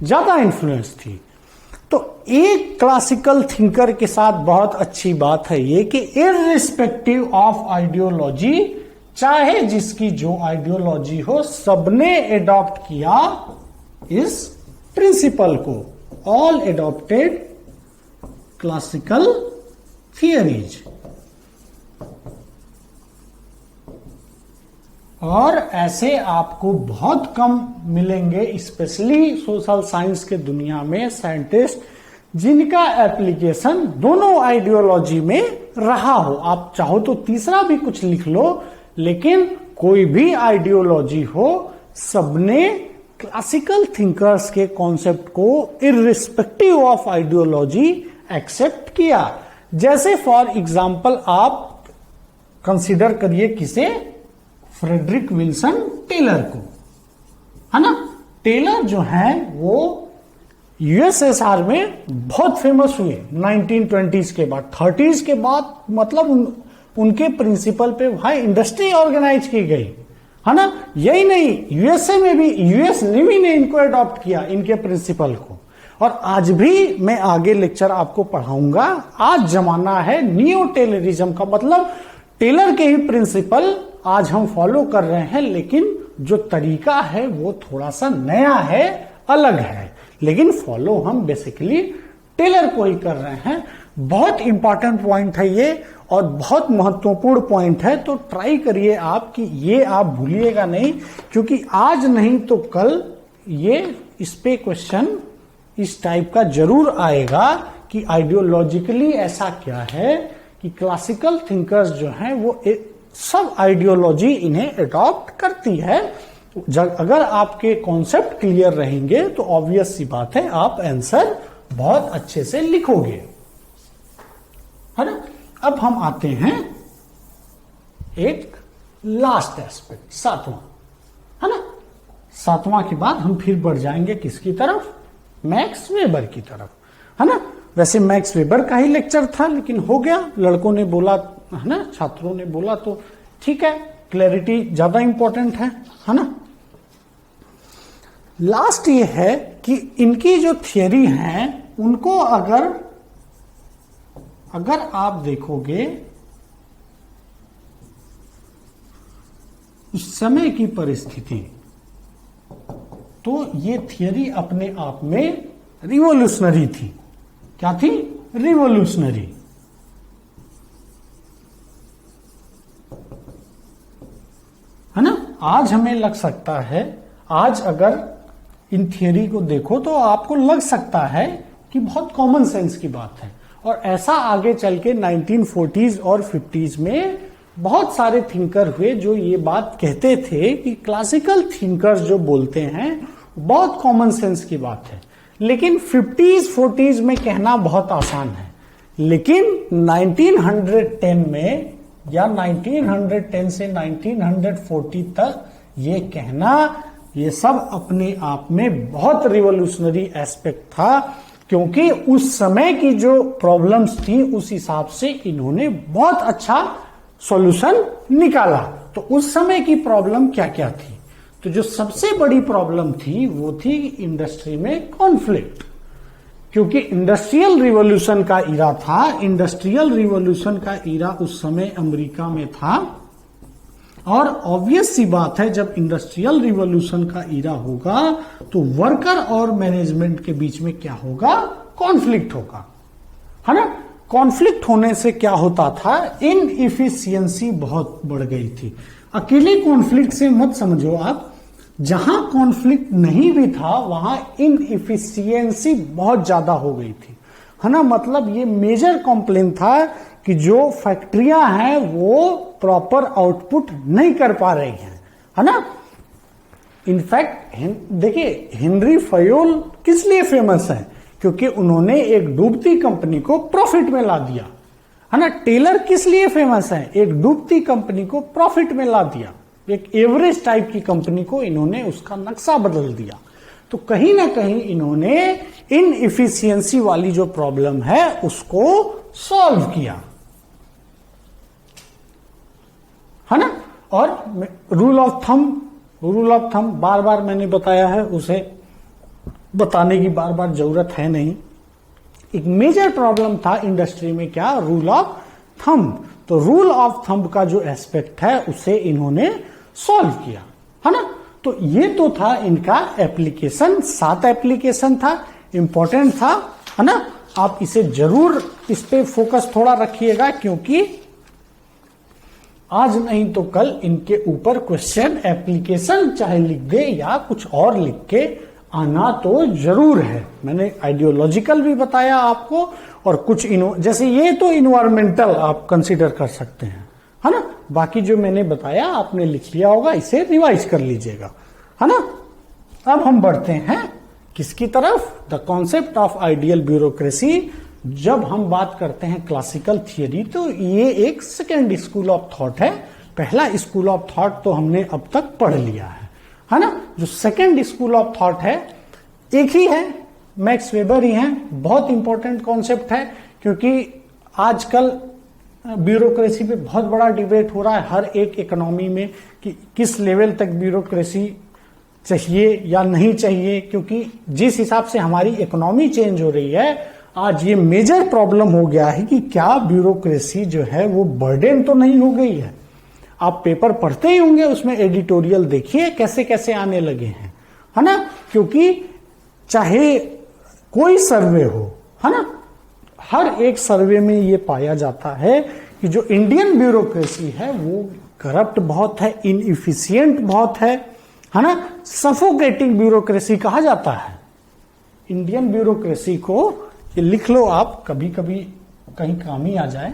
ज्यादा इन्फ्लुएंस थी। तो एक क्लासिकल थिंकर के साथ बहुत अच्छी बात है ये कि इररिस्पेक्टिव ऑफ आइडियोलॉजी, चाहे जिसकी जो आइडियोलॉजी हो, सबने एडॉप्ट किया इस प्रिंसिपल को। All adopted classical theories. और ऐसे आपको बहुत कम मिलेंगे, स्पेशली सोशल साइंस के दुनिया में, साइंटिस्ट जिनका एप्लीकेशन दोनों आइडियोलॉजी में रहा हो। आप चाहो तो तीसरा भी कुछ लिख लो, लेकिन कोई भी आइडियोलॉजी हो, सबने क्लासिकल थिंकर्स के कॉन्सेप्ट को इररिस्पेक्टिव ऑफ आइडियोलॉजी एक्सेप्ट किया। जैसे फॉर एग्जाम्पल आप कंसीडर करिए किसे? फ्रेडरिक विल्सन टेलर को, है ना। टेलर जो है वो यूएसएसआर में बहुत फेमस हुए 1920s के बाद, 30s के बाद, मतलब उनके प्रिंसिपल पे भाई इंडस्ट्री ऑर्गेनाइज की गई, है ना। यही नहीं, यूएसए में भी यूएस नेवी ने इनको अडॉप्ट किया, इनके प्रिंसिपल को। और आज भी मैं आगे लेक्चर आपको पढ़ाऊंगा, आज जमाना है नियो टेलरिज्म का, मतलब टेलर के ही प्रिंसिपल आज हम फॉलो कर रहे हैं, लेकिन जो तरीका है वो थोड़ा सा नया है, अलग है, लेकिन फॉलो हम बेसिकली टेलर को ही कर रहे हैं। बहुत इंपॉर्टेंट पॉइंट है ये, और बहुत महत्वपूर्ण पॉइंट है, तो ट्राई करिए आप कि ये आप भूलिएगा नहीं, क्योंकि आज नहीं तो कल ये इस पे क्वेश्चन इस टाइप का जरूर आएगा कि आइडियोलॉजिकली ऐसा क्या है कि क्लासिकल थिंकर्स जो हैं वो सब आइडियोलॉजी इन्हें अडॉप्ट करती है। अगर आपके कॉन्सेप्ट क्लियर रहेंगे तो ऑब्वियस सी बात है आप आंसर बहुत अच्छे से लिखोगे, है ना। अब हम आते हैं एक लास्ट एस्पेक्ट, सातवां, है ना। सातवां के बाद हम फिर बढ़ जाएंगे किसकी तरफ? मैक्स वेबर की तरफ, है ना। वैसे मैक्स वेबर का ही लेक्चर था, लेकिन हो गया, लड़कों ने बोला, है ना, छात्रों ने बोला, तो ठीक है, क्लैरिटी ज्यादा इंपॉर्टेंट है ना। लास्ट ये है कि इनकी जो थियरी है उनको अगर आप देखोगे उस समय की परिस्थिति, तो ये थियरी अपने आप में रिवोल्यूशनरी थी। क्या थी? रिवोल्यूशनरी। है ना? आज हमें लग सकता है, आज अगर इन थियरी को देखो तो आपको लग सकता है कि बहुत कॉमन सेंस की बात है, और ऐसा आगे चल के 1940s और 50s में बहुत सारे थिंकर हुए जो ये बात कहते थे कि क्लासिकल थिंकर्स जो बोलते हैं बहुत कॉमन सेंस की बात है। लेकिन 50s 40s में कहना बहुत आसान है, लेकिन 1910 में या 1910 से 1940 तक ये कहना, ये सब अपने आप में बहुत रिवोल्यूशनरी एस्पेक्ट था, क्योंकि उस समय की जो प्रॉब्लम्स थी उस हिसाब से इन्होंने बहुत अच्छा सॉल्यूशन निकाला। तो उस समय की प्रॉब्लम क्या क्या थी? तो जो सबसे बड़ी प्रॉब्लम थी वो थी इंडस्ट्री में कॉन्फ्लिक्ट, क्योंकि इंडस्ट्रियल रिवॉल्यूशन का इरा था। इंडस्ट्रियल रिवॉल्यूशन का इरा उस समय अमेरिका में था, और ऑब्वियस सी बात है जब इंडस्ट्रियल रिवॉल्यूशन का इरा होगा तो वर्कर और मैनेजमेंट के बीच में क्या होगा? कॉन्फ्लिक्ट होगा, है ना? कॉन्फ्लिक्ट होने से क्या होता था? इनइफिशियंसी बहुत बढ़ गई थी। अकेले कॉन्फ्लिक्ट से मत समझो आप, जहां कॉन्फ्लिक्ट नहीं भी था वहां इनइफिशियंसी बहुत ज्यादा हो गई थी, है ना? मतलब ये मेजर कंप्लेन था कि जो फैक्ट्रियां हैं वो प्रॉपर आउटपुट नहीं कर पा रही हैं, है ना? इनफैक्ट देखिए, हेनरी फयोल किस लिए फेमस है? क्योंकि उन्होंने एक डूबती कंपनी को प्रॉफिट में ला दिया, है ना? टेलर किस लिए फेमस है? एक डूबती कंपनी को प्रॉफिट में ला दिया, एक एवरेज टाइप की कंपनी को इन्होंने उसका नक्शा बदल दिया। तो कहीं ना कहीं इन्होंने इनइफिशियंसी वाली जो प्रॉब्लम है उसको सॉल्व किया, है ना? और रूल ऑफ थंब बार बार मैंने बताया है, उसे बताने की बार बार जरूरत है नहीं। एक मेजर प्रॉब्लम था इंडस्ट्री में, क्या? Rule of thumb. तो रूल ऑफ थंब का जो एस्पेक्ट है उसे इन्होंने सॉल्व किया, है ना? तो ये तो था इनका एप्लीकेशन, 7 एप्लीकेशन था, इंपॉर्टेंट था, है ना? आप इसे जरूर इस पे फोकस थोड़ा रखिएगा, क्योंकि आज नहीं तो कल इनके ऊपर क्वेश्चन एप्लीकेशन चाहे लिख दे या कुछ और लिख के आना तो जरूर है। मैंने आइडियोलॉजिकल भी बताया आपको, और कुछ जैसे ये तो इन्वायरमेंटल आप कंसीडर कर सकते हैं, है ना? बाकी जो मैंने बताया आपने लिख लिया होगा, इसे रिवाइज कर लीजिएगा, है ना? अब हम बढ़ते हैं किसकी तरफ? The concept of ideal bureaucracy. जब हम बात करते हैं क्लासिकल थियरी तो ये एक सेकेंड स्कूल ऑफ थॉट है। पहला स्कूल ऑफ थॉट तो हमने अब तक पढ़ लिया है ना? जो सेकेंड स्कूल ऑफ थॉट है एक ही है, मैक्स वेबर ही है। बहुत इंपॉर्टेंट कॉन्सेप्ट है, क्योंकि आजकल ब्यूरोक्रेसी पे बहुत बड़ा डिबेट हो रहा है हर एक इकोनॉमी में कि किस लेवल तक ब्यूरोक्रेसी चाहिए या नहीं चाहिए, क्योंकि जिस हिसाब से हमारी इकोनॉमी चेंज हो रही है आज ये मेजर प्रॉब्लम हो गया है कि क्या ब्यूरोक्रेसी जो है वो बर्डन तो नहीं हो गई है। आप पेपर पढ़ते ही होंगे, उसमें एडिटोरियल देखिए कैसे कैसे आने लगे हैं, है ना? क्योंकि चाहे कोई सर्वे हो, है ना, हर एक सर्वे में ये पाया जाता है कि जो इंडियन ब्यूरोक्रेसी है वो करप्ट बहुत है, इनइफिशियंट बहुत है ना? सफोकेटिंग ब्यूरोक्रेसी कहा जाता है इंडियन ब्यूरोक्रेसी को। ये लिख लो आप, कभी कभी कहीं काम ही आ जाए,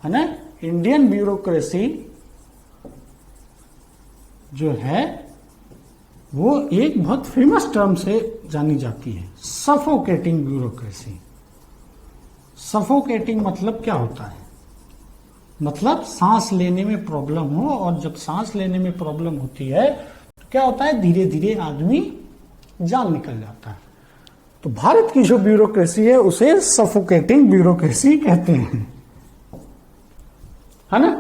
है ना? इंडियन ब्यूरोक्रेसी जो है वो एक बहुत फेमस टर्म से जानी जाती है, सफोकेटिंग ब्यूरोक्रेसी। सफोकेटिंग मतलब क्या होता है? मतलब सांस लेने में प्रॉब्लम हो, और जब सांस लेने में प्रॉब्लम होती है तो क्या होता है? धीरे धीरे आदमी जान निकल जाता है। तो भारत की जो ब्यूरोक्रेसी है उसे सफोकेटिंग ब्यूरोक्रेसी कहते हैं, है ना?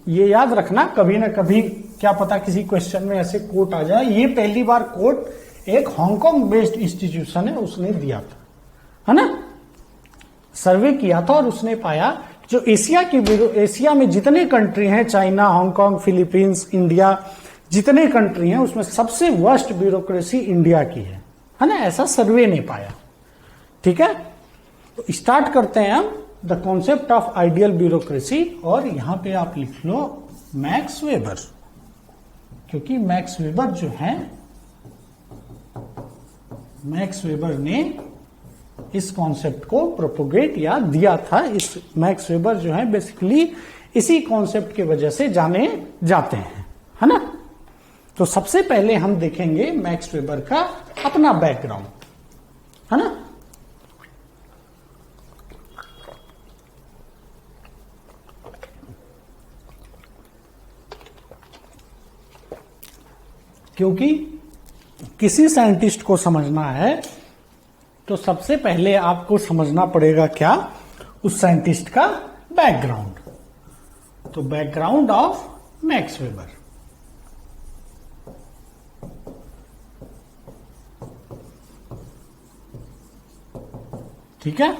ये याद रखना, कभी ना कभी क्या पता किसी क्वेश्चन में ऐसे कोट आ जाए। ये पहली बार कोट एक हांगकांग बेस्ड इंस्टीट्यूशन है उसने दिया था, है ना? सर्वे किया था और उसने पाया जो एशिया में जितने कंट्री हैं, चाइना, हांगकांग, फिलीपींस, इंडिया, जितने कंट्री हैं उसमें सबसे वर्स्ट ब्यूरोक्रेसी इंडिया की है ना? ऐसा सर्वे ने पाया, ठीक है, तो स्टार्ट करते हैं हम the concept of ideal bureaucracy, और यहां पे आप लिख लो मैक्स वेबर, क्योंकि मैक्स वेबर जो है, मैक्स वेबर ने इस कॉन्सेप्ट को प्रोपोगेट या दिया था। इस मैक्स वेबर जो है बेसिकली इसी कॉन्सेप्ट की वजह से जाने जाते हैं, है ना। तो सबसे पहले हम देखेंगे मैक्स वेबर का अपना बैकग्राउंड, है ना। क्योंकि किसी साइंटिस्ट को समझना है तो सबसे पहले आपको समझना पड़ेगा क्या, उस साइंटिस्ट का बैकग्राउंड। तो बैकग्राउंड ऑफ मैक्स वेबर, ठीक है।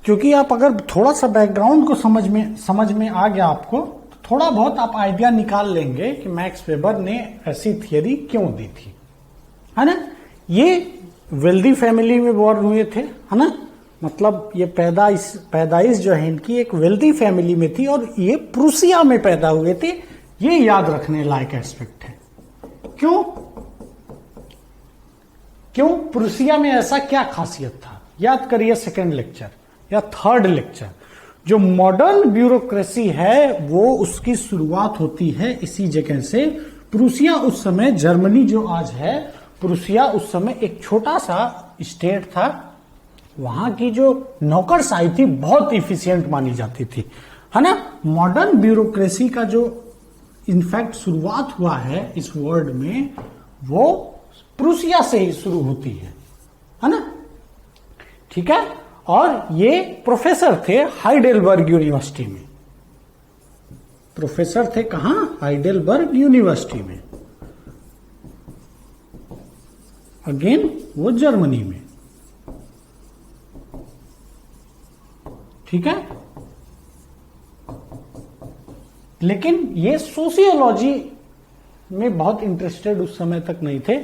क्योंकि आप अगर थोड़ा सा बैकग्राउंड को समझ में आ गया आपको, तो थोड़ा बहुत आप आइडिया निकाल लेंगे कि मैक्स वेबर ने ऐसी थियरी क्यों दी थी, है ना। ये वेल्दी फैमिली में बोर्न हुए थे, है ना। मतलब ये पैदाइश जो है इनकी एक वेल्दी फैमिली में थी, और ये प्रूसिया में पैदा हुए थे। ये याद रखने लायक एस्पेक्ट है। क्यों प्रूसिया में ऐसा क्या खासियत था, याद करिए सेकंड लेक्चर या थर्ड लेक्चर। जो मॉडर्न ब्यूरोक्रेसी है वो उसकी शुरुआत होती है इसी जगह से। प्रूसिया उस समय, जर्मनी जो आज है, प्रूसिया उस समय एक छोटा सा स्टेट था। वहां की जो नौकरशाही थी बहुत इफिशियंट मानी जाती थी, है ना। मॉडर्न ब्यूरोक्रेसी का जो इनफैक्ट शुरुआत हुआ है इस वर्ल्ड में, वो प्रूसिया से ही शुरू होती है ना, ठीक है। और ये प्रोफेसर थे हाइडेलबर्ग यूनिवर्सिटी में। प्रोफेसर थे कहां, हाइडेलबर्ग यूनिवर्सिटी में, अगेन वो जर्मनी में, ठीक है। लेकिन ये सोशियोलॉजी में बहुत इंटरेस्टेड उस समय तक नहीं थे।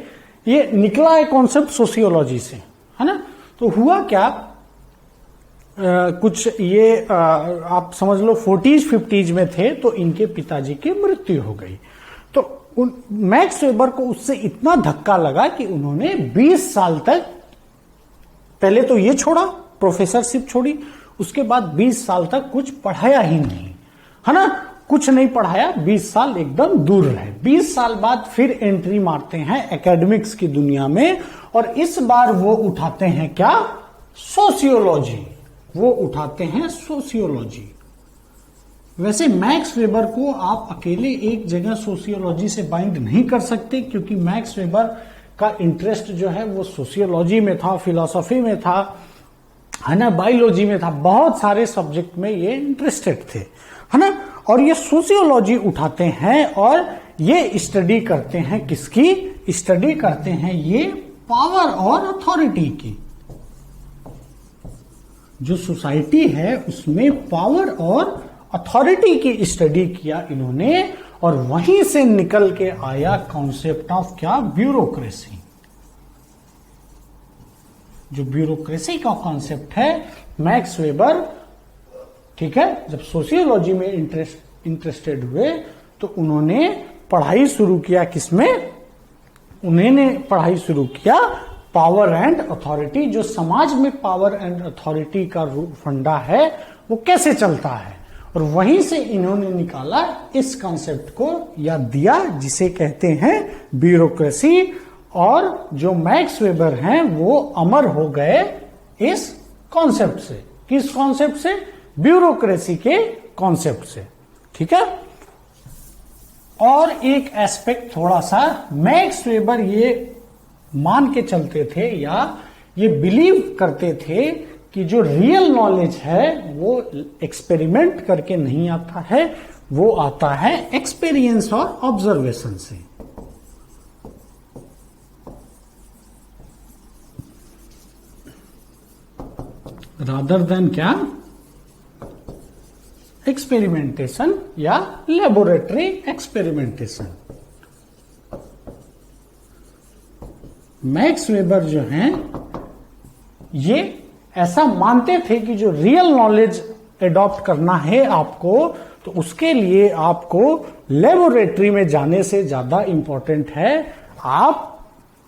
ये निकला है कॉन्सेप्ट सोशियोलॉजी से, है ना। तो हुआ क्या, कुछ ये आप समझ लो 40s 50s में थे, तो इनके पिताजी की मृत्यु हो गई। तो मैक्स वेबर को उससे इतना धक्का लगा कि उन्होंने 20 साल तक, पहले तो ये छोड़ा, प्रोफेसरशिप छोड़ी, उसके बाद 20 साल तक कुछ पढ़ाया ही नहीं, है ना। कुछ नहीं पढ़ाया, 20 साल एकदम दूर रहे। 20 साल बाद फिर एंट्री मारते हैं एकेडमिक्स की दुनिया में, और इस बार वो उठाते हैं क्या, सोशियोलॉजी। वो उठाते हैं सोशियोलॉजी। वैसे मैक्स वेबर को आप अकेले एक जगह सोशियोलॉजी से बाइंड नहीं कर सकते, क्योंकि मैक्स वेबर का इंटरेस्ट जो है वो सोशियोलॉजी में था, फिलॉसफी में था, है ना, बायोलॉजी में था, बहुत सारे सब्जेक्ट में ये इंटरेस्टेड थे, है ना। और ये सोशियोलॉजी उठाते हैं और ये स्टडी करते हैं, किसकी स्टडी करते हैं, ये पावर और अथॉरिटी की। जो सोसाइटी है उसमें पावर और अथॉरिटी की स्टडी किया इन्होंने, और वहीं से निकल के आया कॉन्सेप्ट ऑफ क्या, ब्यूरोक्रेसी। जो ब्यूरोक्रेसी का कॉन्सेप्ट है, मैक्स वेबर, ठीक है, जब सोशियोलॉजी में इंटरेस्टेड हुए तो उन्होंने पढ़ाई शुरू किया, किसमें, उन्होंने पढ़ाई शुरू किया पावर एंड अथॉरिटी। जो समाज में पावर एंड अथॉरिटी का फंडा है वो कैसे चलता है, और वहीं से इन्होंने निकाला इस कॉन्सेप्ट को या दिया, जिसे कहते हैं ब्यूरोक्रेसी। और जो मैक्स वेबर हैं वो अमर हो गए इस कॉन्सेप्ट से। किस कॉन्सेप्ट से, ब्यूरोक्रेसी के कॉन्सेप्ट से, ठीक है। और एक एस्पेक्ट थोड़ा सा, मैक्स वेबर ये मान के चलते थे या ये बिलीव करते थे कि जो रियल नॉलेज है वो एक्सपेरिमेंट करके नहीं आता है, वो आता है एक्सपीरियंस और ऑब्जर्वेशन से। रादर देन क्या, एक्सपेरिमेंटेशन या लेबोरेटरी एक्सपेरिमेंटेशन। मैक्स वेबर जो हैं ये ऐसा मानते थे कि जो रियल नॉलेज एडॉप्ट करना है आपको, तो उसके लिए आपको लेबोरेटरी में जाने से ज्यादा इंपॉर्टेंट है आप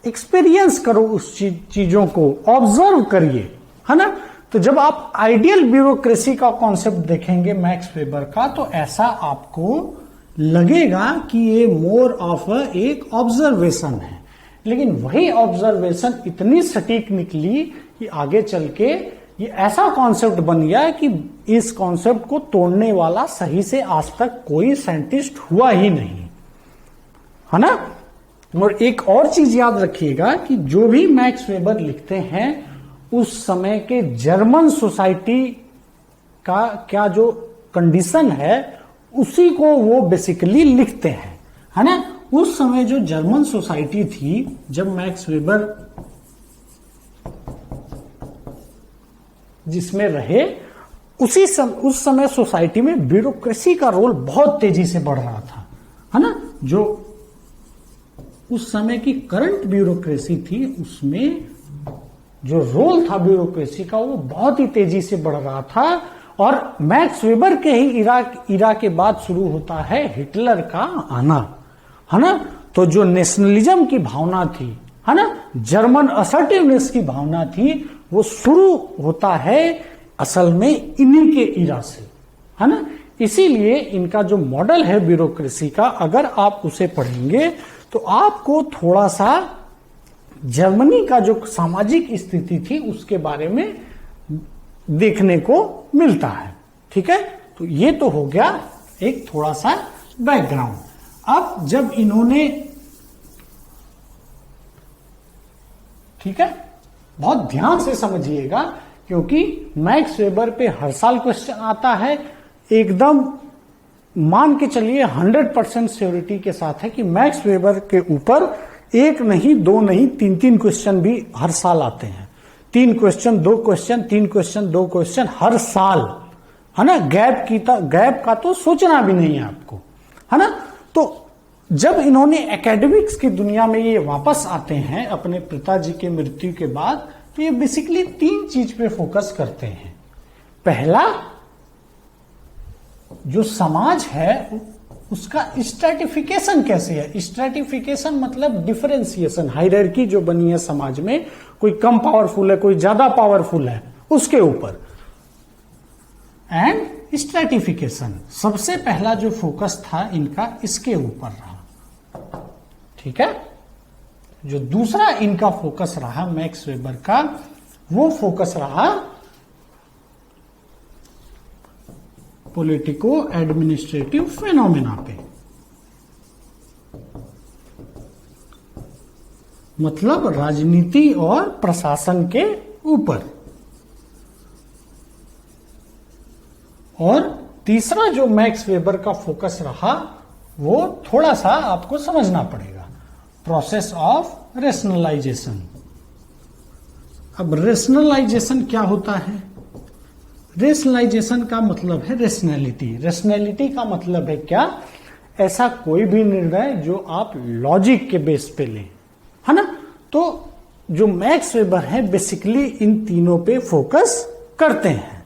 एक्सपीरियंस करो उस चीजों को, ऑब्जर्व करिए, है ना। तो जब आप आइडियल ब्यूरोक्रेसी का कॉन्सेप्ट देखेंगे मैक्स वेबर का, तो ऐसा आपको लगेगा कि ये मोर ऑफ एक ऑब्जर्वेशन है। लेकिन वही ऑब्जर्वेशन इतनी सटीक निकली कि आगे चल के ये ऐसा कॉन्सेप्ट बन गया कि इस कॉन्सेप्ट को तोड़ने वाला सही से आज तक कोई साइंटिस्ट हुआ ही नहीं, है ना। और एक और चीज याद रखिएगा कि जो भी मैक्स वेबर लिखते हैं उस समय के जर्मन सोसाइटी का क्या जो कंडीशन है उसी को वो बेसिकली लिखते हैं, है ना। उस समय जो जर्मन सोसाइटी थी, जब मैक्स वेबर जिसमें रहे, उस समय सोसाइटी में ब्यूरोक्रेसी का रोल बहुत तेजी से बढ़ रहा था, है ना। जो उस समय की करंट ब्यूरोक्रेसी थी उसमें जो रोल था ब्यूरोक्रेसी का वो बहुत ही तेजी से बढ़ रहा था। और मैक्स वेबर के ही इरा के बाद शुरू होता है हिटलर का आना, है ना। तो जो नेशनलिज्म की भावना थी, है ना, जर्मन असर्टिवनेस की भावना थी, वो शुरू होता है असल में इन्हीं के इरा से, है ना। इसीलिए इनका जो मॉडल है ब्यूरोक्रेसी का, अगर आप उसे पढ़ेंगे तो आपको थोड़ा सा जर्मनी का जो सामाजिक स्थिति थी उसके बारे में देखने को मिलता है, ठीक है। तो ये तो हो गया एक थोड़ा सा बैकग्राउंड। अब जब इन्होंने, ठीक है, बहुत ध्यान से समझिएगा क्योंकि मैक्स वेबर पे हर साल क्वेश्चन आता है, एकदम मान के चलिए 100% श्योरिटी के साथ है कि मैक्स वेबर के ऊपर एक नहीं, दो नहीं, तीन क्वेश्चन भी हर साल आते हैं। 3 क्वेश्चन 2 क्वेश्चन, 3 क्वेश्चन 2 क्वेश्चन हर साल, है ना। गैप का तो सोचना भी नहीं है आपको, है ना। तो जब इन्होंने एकेडमिक्स की दुनिया में ये वापस आते हैं अपने पिताजी के मृत्यु के बाद, तो ये बेसिकली 3 चीज पे फोकस करते हैं। पहला, जो समाज है उसका स्ट्रैटिफिकेशन कैसे है। स्ट्रैटिफिकेशन मतलब डिफरेंशिएशन, हायरार्की जो बनी है समाज में, कोई कम पावरफुल है, कोई ज्यादा पावरफुल है, उसके ऊपर। एंड स्ट्रैटिफिकेशन सबसे पहला जो फोकस था इनका इसके ऊपर रहा, ठीक है। जो दूसरा इनका फोकस रहा मैक्स वेबर का, वो फोकस रहा पॉलिटिको एडमिनिस्ट्रेटिव फेनोमेना पे, मतलब राजनीति और प्रशासन के ऊपर। और तीसरा जो मैक्स वेबर का फोकस रहा वो थोड़ा सा आपको समझना पड़ेगा, प्रोसेस ऑफ रेशनलाइजेशन। अब रेशनलाइजेशन क्या होता है? रेशनलाइजेशन का मतलब है रेशनैलिटी। रेशनैलिटी का मतलब है क्या? ऐसा कोई भी निर्णय जो आप लॉजिक के बेस पे लें, है ना। तो जो मैक्स वेबर है बेसिकली इन तीनों पे फोकस करते हैं,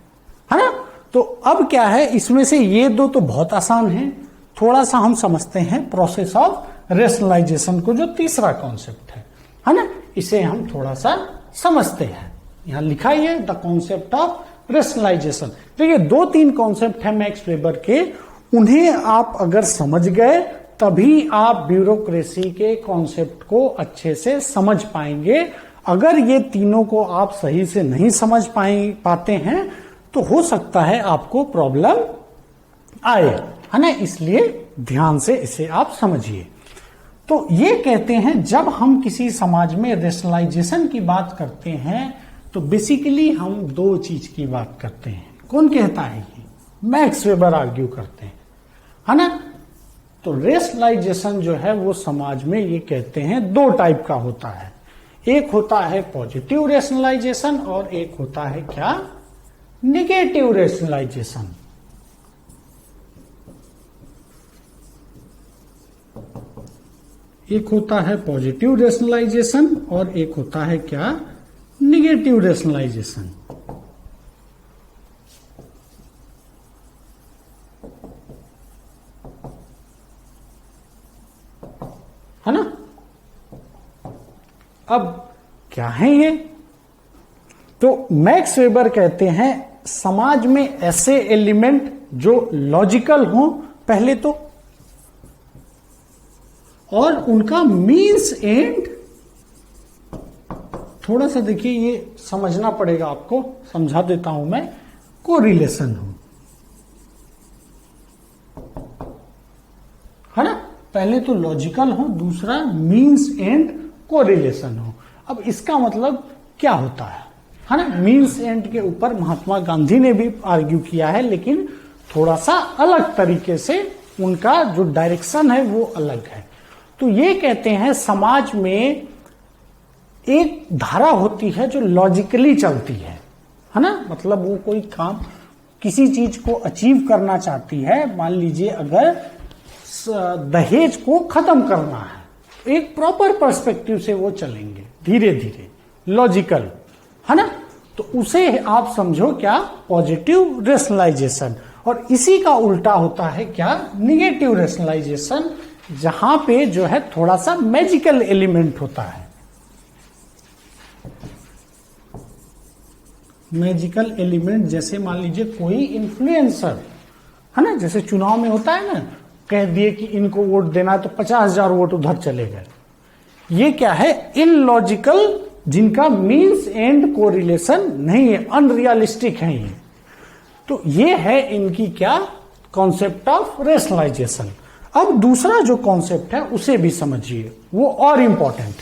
है ना। तो अब क्या है, इसमें से ये दो तो बहुत आसान है, थोड़ा सा हम समझते हैं प्रोसेस ऑफ रेशनलाइजेशन को, जो तीसरा कॉन्सेप्ट है ना। इसे हम थोड़ा सा समझते हैं। यहां लिखा ही है द कॉन्सेप्ट ऑफ रेशनलाइजेशन। देखिए 2-3 कॉन्सेप्ट है मैक्स वेबर के, उन्हें आप अगर समझ गए तभी आप ब्यूरोक्रेसी के कॉन्सेप्ट को अच्छे से समझ पाएंगे। अगर ये तीनों को आप सही से नहीं समझ पाते हैं तो हो सकता है आपको प्रॉब्लम आए, है ना। इसलिए ध्यान से इसे आप समझिए। तो ये कहते हैं जब हम किसी समाज में रेशनलाइजेशन की बात करते हैं तो बेसिकली हम 2 चीज की बात करते हैं। कौन कहता है ये? मैक्स वेबर आर्ग्यू करते हैं, है ना। तो रेशनलाइजेशन जो है वो समाज में ये कहते हैं 2 टाइप का होता है। एक होता है पॉजिटिव रेशनलाइजेशन और एक होता है क्या? Negative rationalisation. एक होता है पॉजिटिव रेशनलाइजेशन और एक होता है क्या, निगेटिव रेशनलाइजेशन। है ना। अब क्या है ये, तो मैक्स वेबर कहते हैं समाज में ऐसे एलिमेंट जो लॉजिकल हों पहले तो, और उनका मीन्स एंड, थोड़ा सा देखिए ये समझना पड़ेगा आपको, समझा देता हूं मैं, कोरिलेशन हो, है ना। पहले तो लॉजिकल हो, दूसरा मीन्स एंड कोरिलेशन हो। अब इसका मतलब क्या होता है ना। मीन्स एंड के ऊपर महात्मा गांधी ने भी आर्ग्यू किया है, लेकिन थोड़ा सा अलग तरीके से उनका जो डायरेक्शन है वो अलग है। तो ये कहते हैं समाज में एक धारा होती है जो लॉजिकली चलती है ना। मतलब वो कोई काम, किसी चीज को अचीव करना चाहती है, मान लीजिए अगर दहेज को खत्म करना है, एक प्रॉपर पर्सपेक्टिव से वो चलेंगे, धीरे धीरे लॉजिकल, है ना। तो उसे आप समझो क्या, पॉजिटिव रेशनलाइजेशन। और इसी का उल्टा होता है क्या, निगेटिव रेशनलाइजेशन, जहां पे जो है थोड़ा सा मैजिकल एलिमेंट होता है। मैजिकल एलिमेंट जैसे मान लीजिए कोई इन्फ्लुएंसर, है ना, जैसे चुनाव में होता है ना, कह दिए कि इनको वोट देना है तो 50,000 वोट उधर चले गए। ये क्या है, इलॉजिकल, जिनका मीन्स एंड कोरिलेशन नहीं है, अनरियलिस्टिक है ये। तो ये है इनकी क्या, कॉन्सेप्ट ऑफ रेशनलाइजेशन। अब दूसरा जो कॉन्सेप्ट है उसे भी समझिए, वो और इंपॉर्टेंट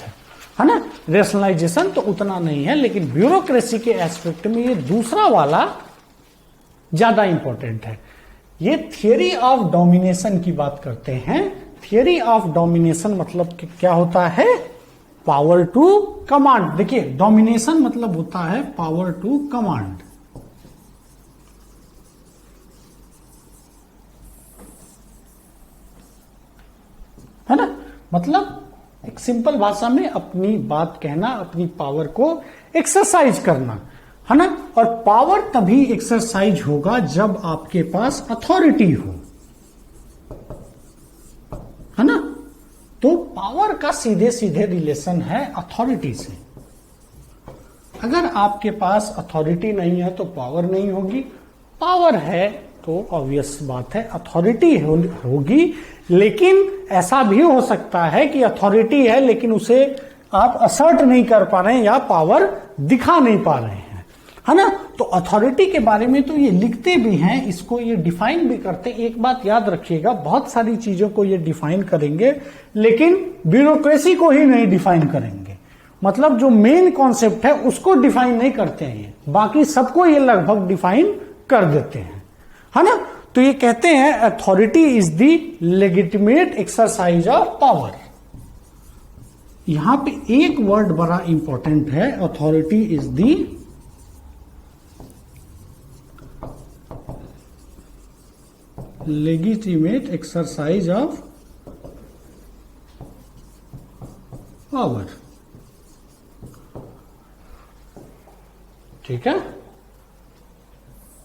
है ना। रेशनलाइजेशन तो उतना नहीं है, लेकिन ब्यूरोक्रेसी के एस्पेक्ट में ये दूसरा वाला ज्यादा इंपॉर्टेंट है। ये थियरी ऑफ डोमिनेशन की बात करते हैं। थियरी ऑफ डोमिनेशन मतलब कि क्या होता है, पावर टू कमांड। देखिए डोमिनेशन मतलब होता है पावर टू कमांड, है ना। मतलब एक सिंपल भाषा में अपनी बात कहना, अपनी पावर को एक्सरसाइज करना, है ना। और पावर तभी एक्सरसाइज होगा जब आपके पास अथॉरिटी हो, है ना। तो पावर का सीधे सीधे रिलेशन है अथॉरिटी से। अगर आपके पास अथॉरिटी नहीं है तो पावर नहीं होगी, पावर है तो ऑब्वियस बात है अथॉरिटी होगी। लेकिन ऐसा भी हो सकता है कि अथॉरिटी है लेकिन उसे आप असर्ट नहीं कर पा रहे हैं या पावर दिखा नहीं पा रहे हैं, है ना। तो अथॉरिटी के बारे में तो ये लिखते भी हैं, इसको ये डिफाइन भी करते हैं। एक बात याद रखिएगा, बहुत सारी चीजों को ये डिफाइन करेंगे लेकिन ब्यूरोक्रेसी को ही नहीं डिफाइन करेंगे। मतलब जो मेन कॉन्सेप्ट है उसको डिफाइन नहीं करते हैं ये, बाकी सबको ये लगभग डिफाइन कर देते हैं, है ना। तो ये कहते हैं authority is the legitimate exercise of power. यहां पे एक वर्ड बड़ा इंपॉर्टेंट है, authority is the legitimate exercise of power. ठीक है,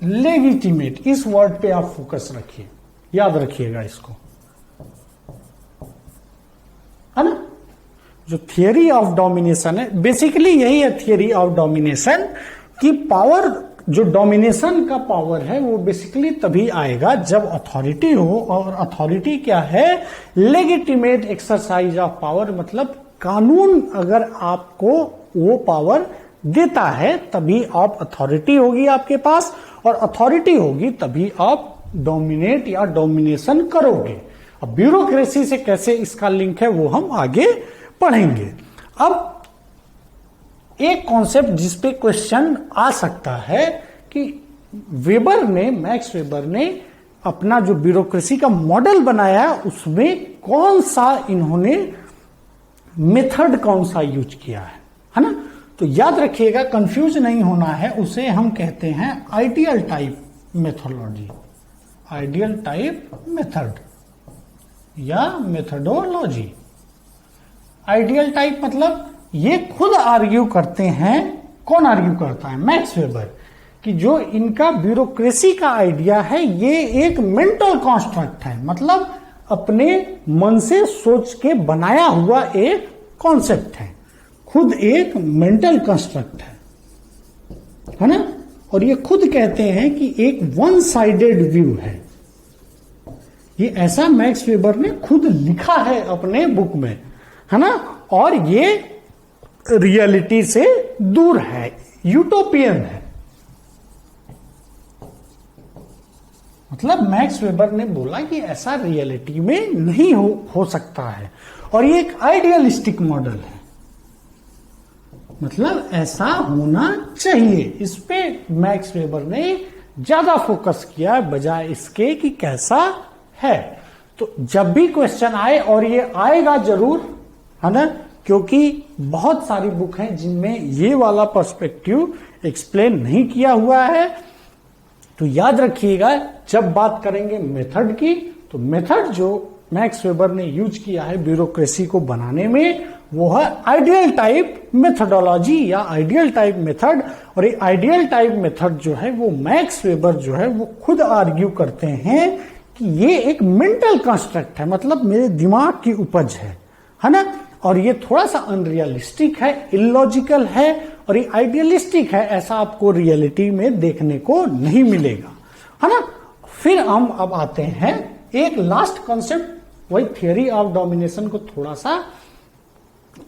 लेजिटिमेट, इस वर्ड पे आप फोकस रखिए, याद रखिएगा इसको, है ना। जो थियरी ऑफ डोमिनेशन है बेसिकली यही है, थियरी ऑफ डोमिनेशन की पावर, जो डोमिनेशन का पावर है वो बेसिकली तभी आएगा जब अथॉरिटी हो। और अथॉरिटी क्या है, लेजिटिमेट एक्सरसाइज ऑफ पावर, मतलब कानून अगर आपको वो पावर देता है तभी आप अथॉरिटी होगी आपके पास, और अथॉरिटी होगी तभी आप डोमिनेट या डोमिनेशन करोगे। अब ब्यूरोक्रेसी से कैसे इसका लिंक है वो हम आगे पढ़ेंगे। अब एक कॉन्सेप्ट जिसपे क्वेश्चन आ सकता है कि वेबर ने, मैक्स वेबर ने अपना जो ब्यूरोक्रेसी का मॉडल बनाया उसमें कौन सा इन्होंने मेथड कौन सा यूज किया है ना। तो याद रखिएगा, कंफ्यूज नहीं होना है, उसे हम कहते हैं ideal type methodology, ideal type method या मेथडोलॉजी, आइडियल टाइप मतलब ये खुद आर्ग्यू करते हैं। कौन आर्ग्यू करता है? मैक्स वेबर, कि जो इनका ब्यूरोक्रेसी का आइडिया है ये एक मेंटल कॉन्स्ट्रक्ट है, मतलब अपने मन से सोच के बनाया हुआ एक कॉन्सेप्ट है, खुद एक मेंटल कंस्ट्रक्ट है ना। और ये खुद कहते हैं कि एक वन साइडेड व्यू है। ये ऐसा मैक्स वेबर ने खुद लिखा है अपने बुक में, है ना। और ये रियलिटी से दूर है, यूटोपियन है। मतलब मैक्स वेबर ने बोला कि ऐसा रियलिटी में नहीं हो सकता है, और ये एक आइडियलिस्टिक मॉडल है, मतलब ऐसा होना चाहिए। इस पे मैक्स वेबर ने ज्यादा फोकस किया बजाय इसके कि कैसा है। तो जब भी क्वेश्चन आए, और ये आएगा जरूर, है ना, क्योंकि बहुत सारी बुक हैं जिनमें ये वाला पर्सपेक्टिव एक्सप्लेन नहीं किया हुआ है, तो याद रखिएगा जब बात करेंगे मेथड की, तो मेथड जो मैक्स वेबर ने यूज किया है ब्यूरोक्रेसी को बनाने में, वो है आइडियल टाइप मेथडोलॉजी या आइडियल टाइप मेथड। और ये आइडियल टाइप मेथड जो है वो मैक्स वेबर जो है वो खुद आर्ग्यू करते हैं कि ये एक मेंटल कंस्ट्रक्ट है, मतलब मेरे दिमाग की उपज है ना। और ये थोड़ा सा अनरियलिस्टिक है, इलॉजिकल है, और ये आइडियलिस्टिक है, ऐसा आपको रियलिटी में देखने को नहीं मिलेगा, है ना। फिर हम अब आते हैं एक लास्ट कॉन्सेप्ट, वही थियरी ऑफ डोमिनेशन को थोड़ा सा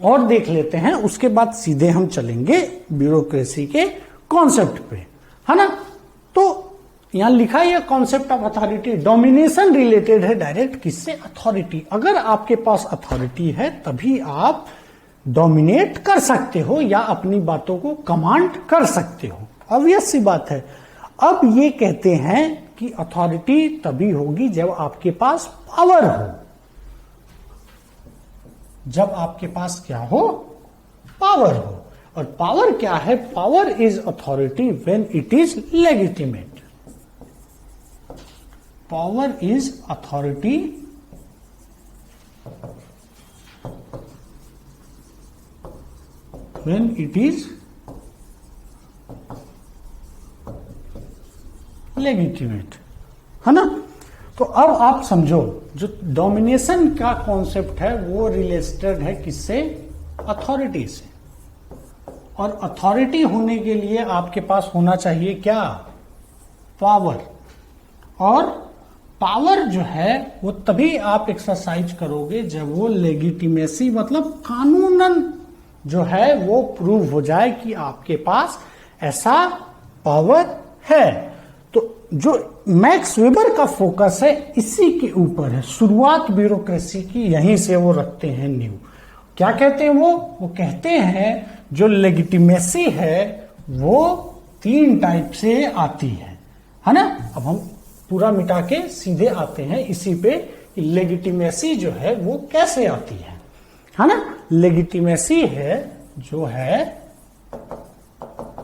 और देख लेते हैं, उसके बाद सीधे हम चलेंगे ब्यूरोक्रेसी के कॉन्सेप्ट पे, है ना। तो यहां लिखा है concept of authority, domination related है डायरेक्ट किससे? अथॉरिटी। अगर आपके पास अथॉरिटी है तभी आप डोमिनेट कर सकते हो या अपनी बातों को कमांड कर सकते हो, ऑब्वियस सी बात है। अब ये कहते हैं कि अथॉरिटी तभी होगी जब आपके पास पावर हो। जब आपके पास क्या हो? पावर हो। और पावर क्या है? Power is authority when it is legitimate. Power is authority when it is legitimate, है ना। तो अब आप समझो, जो डोमिनेशन का कॉन्सेप्ट है वो रिलेटेड है किससे? अथॉरिटी से। और अथॉरिटी होने के लिए आपके पास होना चाहिए क्या? पावर। और पावर जो है वो तभी आप एक्सरसाइज करोगे जब वो लेजिटिमेसी, मतलब कानूनन जो है वो प्रूव हो जाए कि आपके पास ऐसा पावर है। तो जो मैक्स वेबर का फोकस है इसी के ऊपर है। शुरुआत ब्यूरोक्रेसी की यहीं से वो रखते हैं न्यू। क्या कहते हैं वो कहते हैं जो लेजिटिमेसी है वो 3 टाइप से आती है ना। अब हम पूरा मिटा के सीधे आते हैं इसी पे, लेजिटिमेसी जो है वो कैसे आती है ना। लेजिटिमेसी है जो है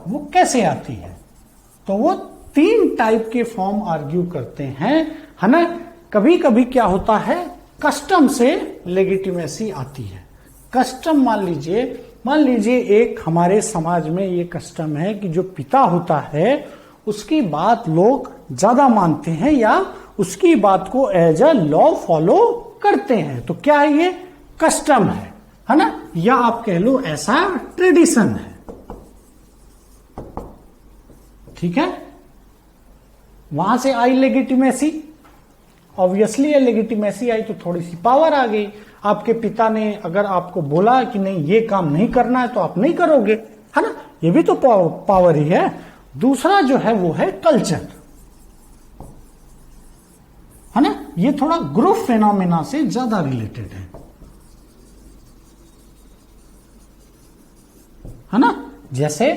वो कैसे आती है? तो वो 3 टाइप के फॉर्म आर्ग्यू करते हैं, है ना। कभी कभी क्या होता है, कस्टम से लेजिटिमेसी आती है। कस्टम मान लीजिए एक हमारे समाज में ये कस्टम है कि जो पिता होता है उसकी बात लोग ज्यादा मानते हैं या उसकी बात को एज अ लॉ फॉलो करते हैं। तो क्या है ये? कस्टम है ना, या आप कह लो ऐसा ट्रेडिशन है, ठीक है। वहां से आई लेजिटिमेसी, ऑब्वियसली ये लेजिटिमेसी आई तो थोड़ी सी पावर आ गई। आपके पिता ने अगर आपको बोला कि नहीं ये काम नहीं करना है तो आप नहीं करोगे, है ना। ये भी तो पावर ही है। दूसरा जो है वो है कल्चर, है ना। ये थोड़ा ग्रुप फेनोमेना से ज्यादा रिलेटेड है ना। जैसे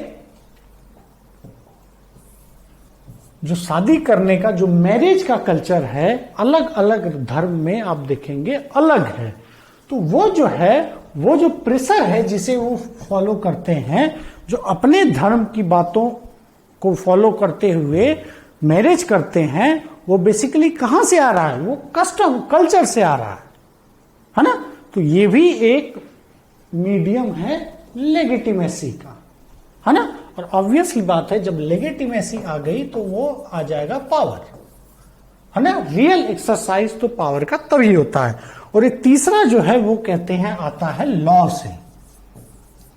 जो शादी करने का जो मैरिज का कल्चर है अलग अलग धर्म में आप देखेंगे अलग है। तो वो जो है वो जो प्रेशर है जिसे वो फॉलो करते हैं, जो अपने धर्म की बातों को फॉलो करते हुए मैरिज करते हैं, वो बेसिकली कहां से आ रहा है? वो कस्टम कल्चर से आ रहा है ना। तो ये भी एक मीडियम है लेगिटिमेसी का, है ना। और ऑब्वियसली बात है, जब लेगिटिमेसी आ गई तो वो आ जाएगा पावर, है ना। रियल एक्सरसाइज तो पावर का तभी होता है। और एक तीसरा जो है वो कहते हैं आता है लॉ से।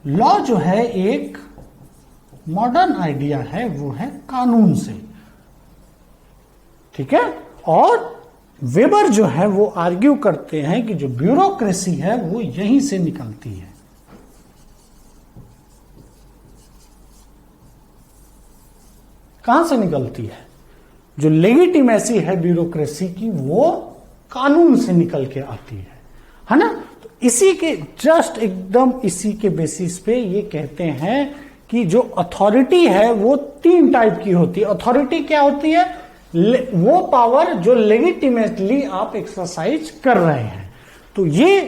लॉ जो है एक मॉडर्न आइडिया है, वो है कानून से, ठीक है। और वेबर जो है वो आर्ग्यू करते हैं कि जो ब्यूरोक्रेसी है वो यहीं से निकलती है। कहां से निकलती है? जो लेगिटिमेसी है ब्यूरोक्रेसी की वो कानून से निकल के आती है ना। तो इसी के जस्ट एकदम इसी के बेसिस पे ये कहते हैं कि जो अथॉरिटी है वो 3 टाइप की होती है। अथॉरिटी क्या होती है? वो पावर जो लेगिटिमेटली आप एक्सरसाइज कर रहे हैं। तो ये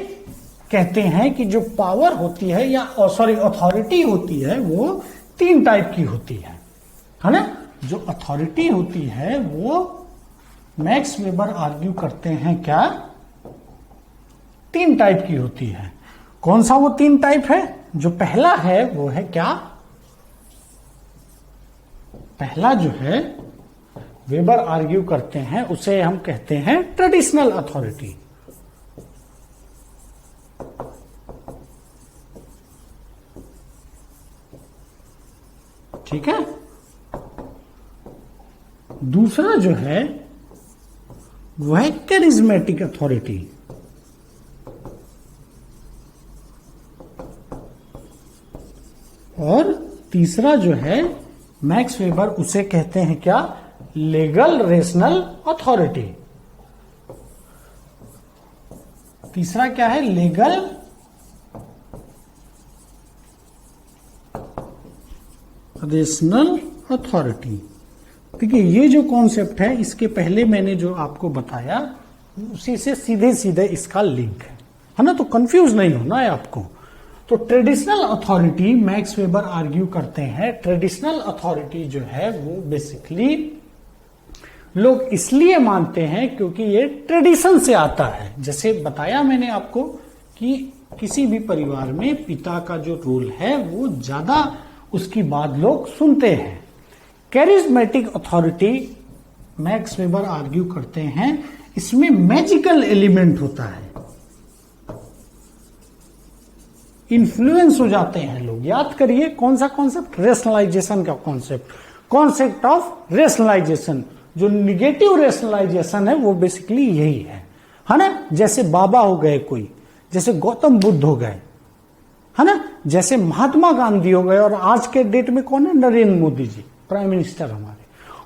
कहते हैं कि जो पावर होती है या अथॉरिटी होती है वो 3 टाइप की होती है ना। जो अथॉरिटी होती है वो मैक्स वेबर आर्ग्यू करते हैं क्या 3 टाइप की होती है। कौन सा वो 3 टाइप है? जो पहला है वो है क्या? पहला जो है वेबर आर्ग्यू करते हैं उसे हम कहते हैं ट्रेडिशनल अथॉरिटी। ठीक है। दूसरा जो है वो है कैरिज्मेटिक अथॉरिटी। और तीसरा जो है मैक्स वेबर उसे कहते हैं क्या? Legal rational authority. तीसरा क्या है? Legal rational authority. देखिए ये जो कॉन्सेप्ट है इसके पहले मैंने जो आपको बताया उसी से सीधे सीधे इसका लिंक है ना। तो कंफ्यूज नहीं होना है आपको। तो traditional authority max weber argue करते हैं, ट्रेडिशनल अथॉरिटी जो है वो बेसिकली लोग इसलिए मानते हैं क्योंकि ये ट्रेडिशन से आता है। जैसे बताया मैंने आपको कि किसी भी परिवार में पिता का जो रोल है वो ज्यादा उसकी बात लोग सुनते हैं। Charismatic authority max weber argue करते हैं इसमें मैजिकल एलिमेंट होता है, इन्फ्लुएंस हो जाते हैं लोग। याद करिए कौन सा कॉन्सेप्ट? रेशनलाइजेशन का कॉन्सेप्ट, कॉन्सेप्ट ऑफ रेशनलाइजेशन। जो निगेटिव रेशनलाइजेशन है वो बेसिकली यही है ना। जैसे बाबा हो गए कोई, जैसे गौतम बुद्ध हो गए, है ना, जैसे महात्मा गांधी हो गए, और आज के डेट में कौन है? नरेंद्र मोदी जी, प्राइम मिनिस्टर हमारे।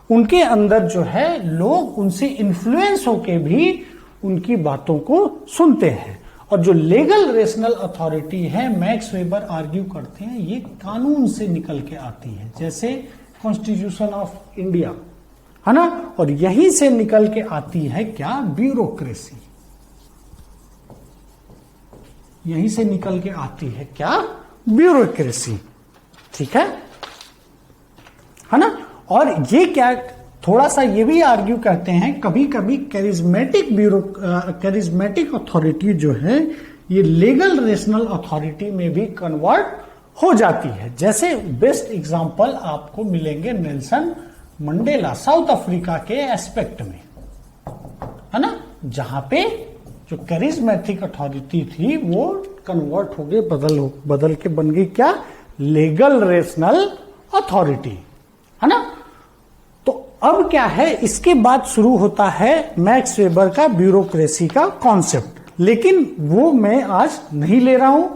उनके अंदर जो है लोग उनसे इन्फ्लुएंस होके भी उनकी बातों को सुनते हैं। और जो लीगल रेशनल अथॉरिटी है मैक्स वेबर आर्ग्यू करते हैं ये कानून से निकल के आती है, जैसे कॉन्स्टिट्यूशन ऑफ इंडिया, है ना। और यहीं से निकल के आती है क्या? ब्यूरोक्रेसी। यहीं से निकल के आती है क्या? ब्यूरोक्रेसी। ठीक है ना। और ये क्या थोड़ा सा ये भी आर्ग्यू करते हैं, कभी कभी कैरिज्मेटिक अथॉरिटी जो है ये लीगल रेशनल अथॉरिटी में भी कन्वर्ट हो जाती है। जैसे बेस्ट एग्जांपल आपको मिलेंगे नेल्सन मंडेला, साउथ अफ्रीका के एस्पेक्ट में, है ना, जहां पे जो कैरिज्मेटिक अथॉरिटी थी वो कन्वर्ट हो गई, बदल के बन गई क्या? लीगल रेशनल अथॉरिटी, है ना। तो अब क्या है? इसके बाद शुरू होता है मैक्स वेबर का ब्यूरोक्रेसी का कॉन्सेप्ट, लेकिन वो मैं आज नहीं ले रहा हूं।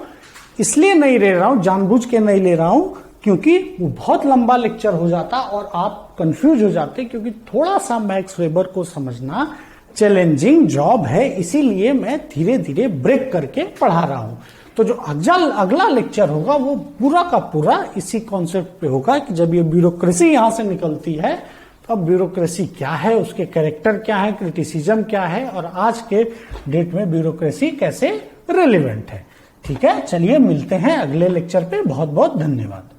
इसलिए नहीं ले रहा हूं, जानबूझ के नहीं ले रहा हूं, क्योंकि वो बहुत लंबा लेक्चर हो जाता और आप कंफ्यूज हो जाते, क्योंकि थोड़ा सा मैक्स वेबर को समझना चैलेंजिंग जॉब है। इसीलिए मैं धीरे धीरे ब्रेक करके पढ़ा रहा हूं। तो जो अगला लेक्चर होगा वो पूरा का पूरा इसी कॉन्सेप्ट पे होगा कि जब ये ब्यूरोक्रेसी यहां से निकलती है तो अब ब्यूरोक्रेसी क्या है, उसके कैरेक्टर क्या है, क्रिटिसिज्म क्या है, और आज के डेट में ब्यूरोक्रेसी कैसे रिलेवेंट है। ठीक है, चलिए मिलते हैं अगले लेक्चर पे। बहुत बहुत धन्यवाद।